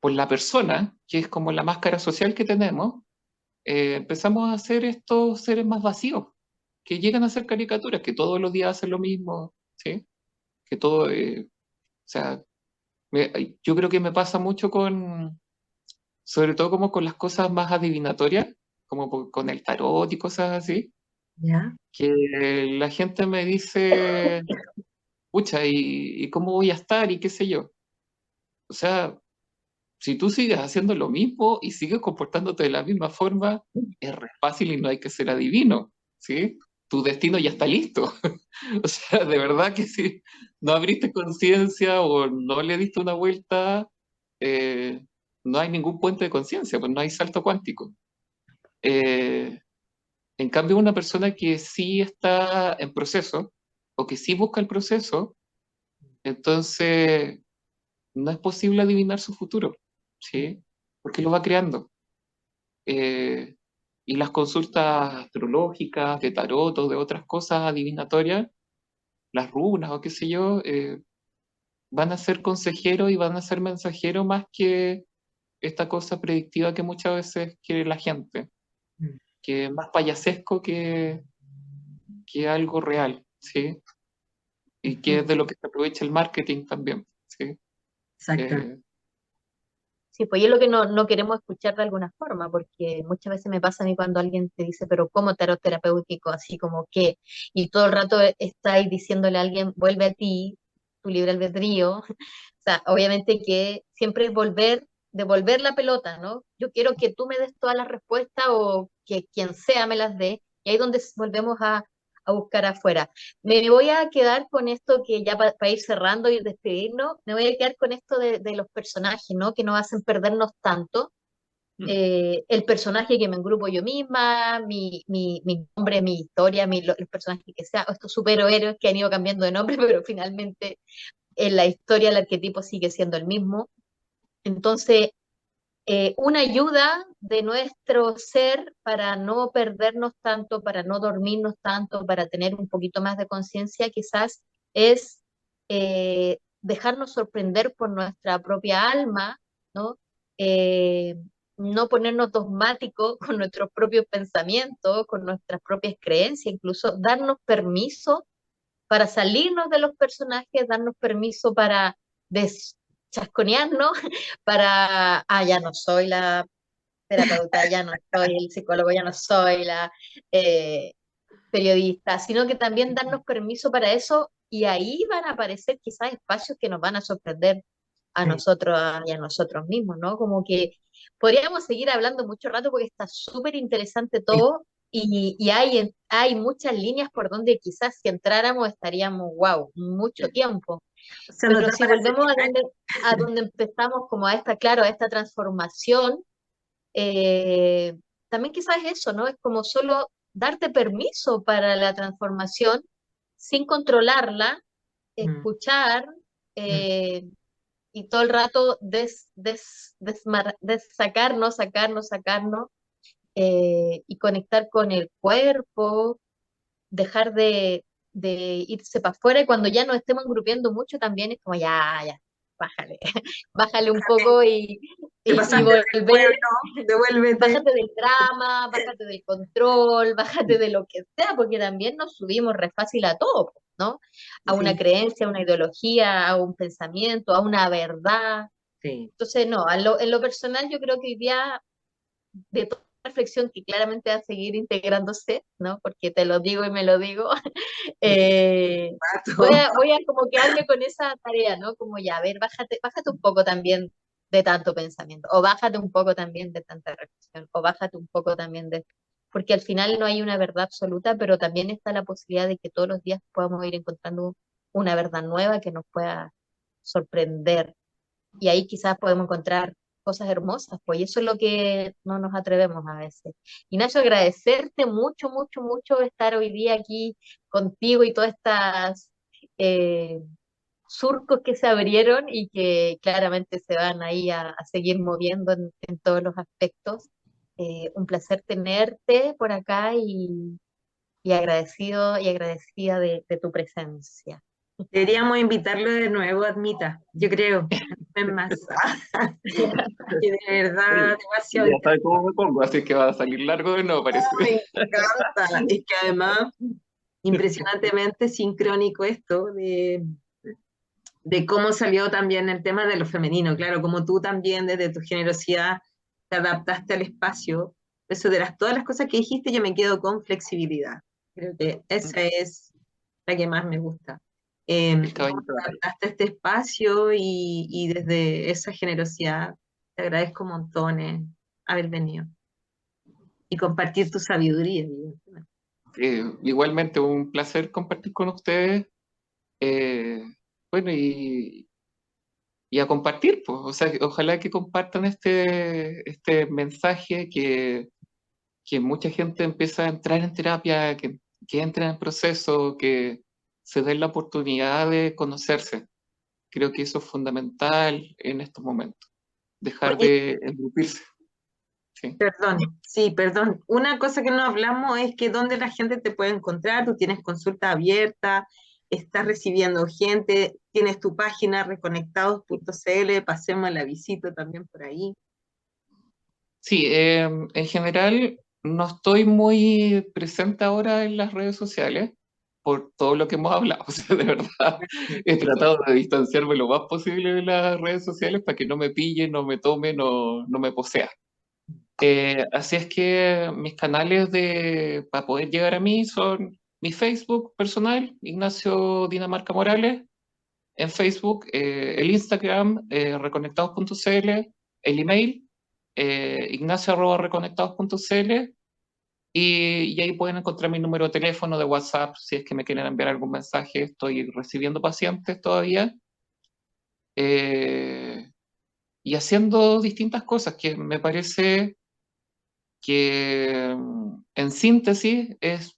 Speaker 3: por la persona, que es como la máscara social que tenemos, empezamos a hacer estos seres más vacíos, que llegan a ser caricaturas, que todos los días hacen lo mismo, ¿sí? Que todo, o sea, yo creo que me pasa mucho sobre todo como con las cosas más adivinatorias, como con el tarot y cosas así,
Speaker 1: ¿Ya?
Speaker 3: que la gente me dice, pucha, ¿y cómo voy a estar? Y qué sé yo. O sea, si tú sigues haciendo lo mismo y sigues comportándote de la misma forma, es re fácil y no hay que ser adivino, ¿sí? Tu destino ya está listo. O sea, de verdad que si no abriste conciencia o no le diste una vuelta, eh, no hay ningún puente de conciencia, pues no hay salto cuántico. Eh, en cambio, una persona que sí está en proceso o que sí busca el proceso, entonces no es posible adivinar su futuro, ¿sí? Porque lo va creando. Eh, y las consultas astrológicas, de tarot o de otras cosas adivinatorias, las runas o qué sé yo, van a ser consejeros y van a ser mensajeros más que esta cosa predictiva que muchas veces quiere la gente,
Speaker 1: Mm.
Speaker 3: que es más payasesco que algo real, ¿sí? Y que
Speaker 1: Ujú.
Speaker 3: es de lo que se aprovecha el marketing también, ¿sí?
Speaker 1: Exacto.
Speaker 3: Eh,
Speaker 2: sí, pues y es lo que no queremos escuchar de alguna forma, porque muchas veces me pasa a mí cuando alguien te dice, pero ¿cómo tarot terapéutico? Así como que, y todo el rato estáis diciéndole a alguien, vuelve a ti, tu libre albedrío. O sea, obviamente que siempre es volver devolver la pelota, ¿no? Yo quiero que tú me des todas las respuestas o que quien sea me las dé, y ahí es donde volvemos a buscar afuera. Me voy a quedar con esto que ya para ir cerrando y despedirnos, me voy a quedar con esto de los personajes, ¿no? Que nos hacen perdernos tanto. El personaje que me engrupo yo misma, mi nombre, mi historia, los personajes que sea, o estos superhéroes que han ido cambiando de nombre, pero finalmente en la historia el arquetipo sigue siendo el mismo. Entonces, una ayuda de nuestro ser para no perdernos tanto, para no dormirnos tanto, para tener un poquito más de conciencia, quizás es dejarnos sorprender por nuestra propia alma, ¿no? Eh, no ponernos dogmáticos con nuestros propios pensamientos, con nuestras propias creencias, incluso darnos permiso para salirnos de los personajes, darnos permiso para deschasconearnos, para, ya no soy la terapeuta, ya no soy el psicólogo, ya no soy la eh, periodista, sino que también darnos permiso para eso y ahí van a aparecer quizás espacios que nos van a sorprender a
Speaker 1: Sí.
Speaker 2: nosotros y a nosotros mismos, ¿no? Como que podríamos seguir hablando mucho rato porque está súper interesante todo y hay muchas líneas por donde quizás si entráramos estaríamos, wow, mucho tiempo.
Speaker 1: O sea, nos
Speaker 2: Pero
Speaker 1: da
Speaker 2: si
Speaker 1: para
Speaker 2: volvemos
Speaker 1: seguir.
Speaker 2: a donde empezamos, como a esta, claro, a esta transformación, eh, también quizás eso, ¿no? Es como solo darte permiso para la transformación sin controlarla,
Speaker 1: Mm,
Speaker 2: escuchar
Speaker 1: mm.
Speaker 2: eh, y todo el rato sacarnos y conectar con el cuerpo, dejar de irse para afuera y cuando ya nos estemos engrupiendo mucho también es como ya, bájale, bájale un poco
Speaker 1: Te
Speaker 2: y
Speaker 1: pasaste del
Speaker 2: volver,
Speaker 1: vuelo, devuélvete.
Speaker 2: bájate del drama, bájate del control, bájate de lo que sea, porque también nos subimos re fácil a todo, ¿no? A una
Speaker 1: Sí,
Speaker 2: creencia, a una ideología, a un pensamiento, a una verdad.
Speaker 1: sí.
Speaker 2: Entonces, no, en lo personal yo creo que hoy día de toda reflexión que claramente va a seguir integrándose, ¿no? Porque te lo digo y me lo digo,
Speaker 1: Rato.
Speaker 2: voy a como quedarme con esa tarea, ¿no? Como ya, a ver, bájate un poco también de tanto pensamiento, o bájate un poco también de tanta reflexión, o bájate un poco también de... Porque al final no hay una verdad absoluta, pero también está la posibilidad de que todos los días podamos ir encontrando una verdad nueva que nos pueda sorprender y ahí quizás podemos encontrar cosas hermosas, pues y eso es lo que no nos atrevemos a veces. Ignacio, agradecerte mucho, mucho, mucho estar hoy día aquí contigo y todas estas eh, surcos que se abrieron y que claramente se van ahí a seguir moviendo en todos los aspectos. Un placer tenerte por acá y agradecido y agradecida de tu presencia.
Speaker 1: Deberíamos invitarlo de nuevo, Admita. Yo creo. Es más. Que de verdad, demasiado
Speaker 3: Ya sabe
Speaker 1: interesante.
Speaker 3: cómo me pongo, así que va a salir largo de nuevo, parece.
Speaker 1: Me encanta. Es que además, impresionantemente sincrónico esto de cómo salió también el tema de lo femenino. Claro, como tú también desde tu generosidad te adaptaste al espacio. Eso de todas las cosas que dijiste, yo me quedo con flexibilidad. Creo que esa es la que más me gusta.
Speaker 3: El
Speaker 1: Cómo
Speaker 3: caballito
Speaker 1: te
Speaker 3: de batalla.
Speaker 1: adaptaste a este espacio y desde esa generosidad te agradezco montones haber venido y compartir tu sabiduría, evidentemente.
Speaker 3: Igualmente un placer compartir con ustedes. eh, bueno, y a compartir, pues, o sea, ojalá que compartan este mensaje, que mucha gente empieza a entrar en terapia, que entren en proceso, que se den la oportunidad de conocerse. Creo que eso es fundamental en estos momentos, dejar
Speaker 1: Oye,
Speaker 3: de engrupirse, ¿sí?
Speaker 1: perdón, sí, perdón. Una cosa que no hablamos es que dónde la gente te puede encontrar, tú tienes consulta abierta, estás recibiendo gente, tienes tu página reconectados.cl, pasemos la visita también por ahí.
Speaker 3: Sí, en general no estoy muy presente ahora en las redes sociales por todo lo que hemos hablado. O sea, de verdad, he tratado de distanciarme lo más posible de las redes sociales para que no me pille, no me tome, no me posea. Así es que mis canales para poder llegar a mí son mi Facebook personal, Ignacio Dinamarca Morales, en Facebook, el Instagram, reconectados.cl, el email, ignacio@reconectados.cl, y ahí pueden encontrar mi número de teléfono, de WhatsApp, si es que me quieren enviar algún mensaje. Estoy recibiendo pacientes todavía, y haciendo distintas cosas que me parece que, en síntesis, es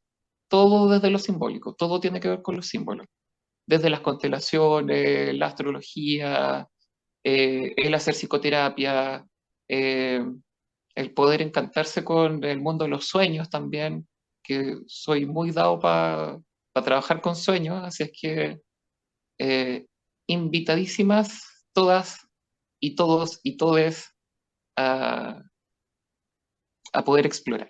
Speaker 3: todo desde lo simbólico, todo tiene que ver con los símbolos, desde las constelaciones, la astrología, el hacer psicoterapia, eh, el poder encantarse con el mundo de los sueños también, que soy muy dado para trabajar con sueños, así es que, eh, invitadísimas todas y todos y todes a, a poder explorar.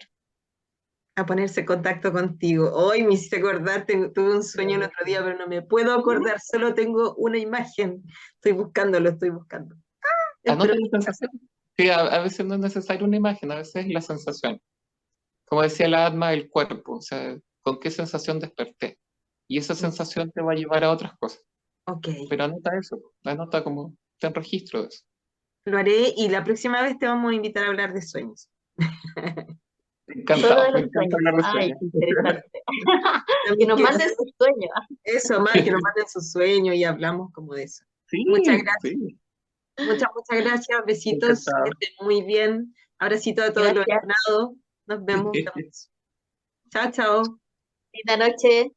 Speaker 1: A ponerse en contacto contigo. Hoy me hiciste acordar, tuve un sueño el otro día, pero no me puedo acordar, solo tengo una imagen. Estoy buscándolo, estoy buscando. Espero
Speaker 3: Anota la
Speaker 1: que...
Speaker 3: sensación. Sí, a veces no es necesaria una imagen, a veces es la sensación. Como decía la Atma, el cuerpo, o sea, con qué sensación desperté. Y esa sensación te va a llevar a otras cosas.
Speaker 1: Ok,
Speaker 3: Pero anota eso, anota como, ten registro de eso.
Speaker 1: lo haré y la próxima vez te vamos a invitar a hablar de sueños.
Speaker 2: Solo
Speaker 3: Encantado,
Speaker 2: de
Speaker 3: me
Speaker 2: los
Speaker 3: encanta
Speaker 2: sueños.
Speaker 3: hablar de
Speaker 2: Ay,
Speaker 3: sueños.
Speaker 2: qué interesante. Que
Speaker 1: También
Speaker 2: nos manden sus sueños.
Speaker 1: eso, más que nos manden sus sueños y hablamos como de eso.
Speaker 3: Sí,
Speaker 1: Muchas gracias,
Speaker 3: sí,
Speaker 1: muchas gracias, besitos, que
Speaker 3: encantado.
Speaker 1: estén muy bien. Abracito a todos los
Speaker 2: Gracias.
Speaker 1: hermanados. Nos vemos. Chao, chao.
Speaker 2: Linda noche.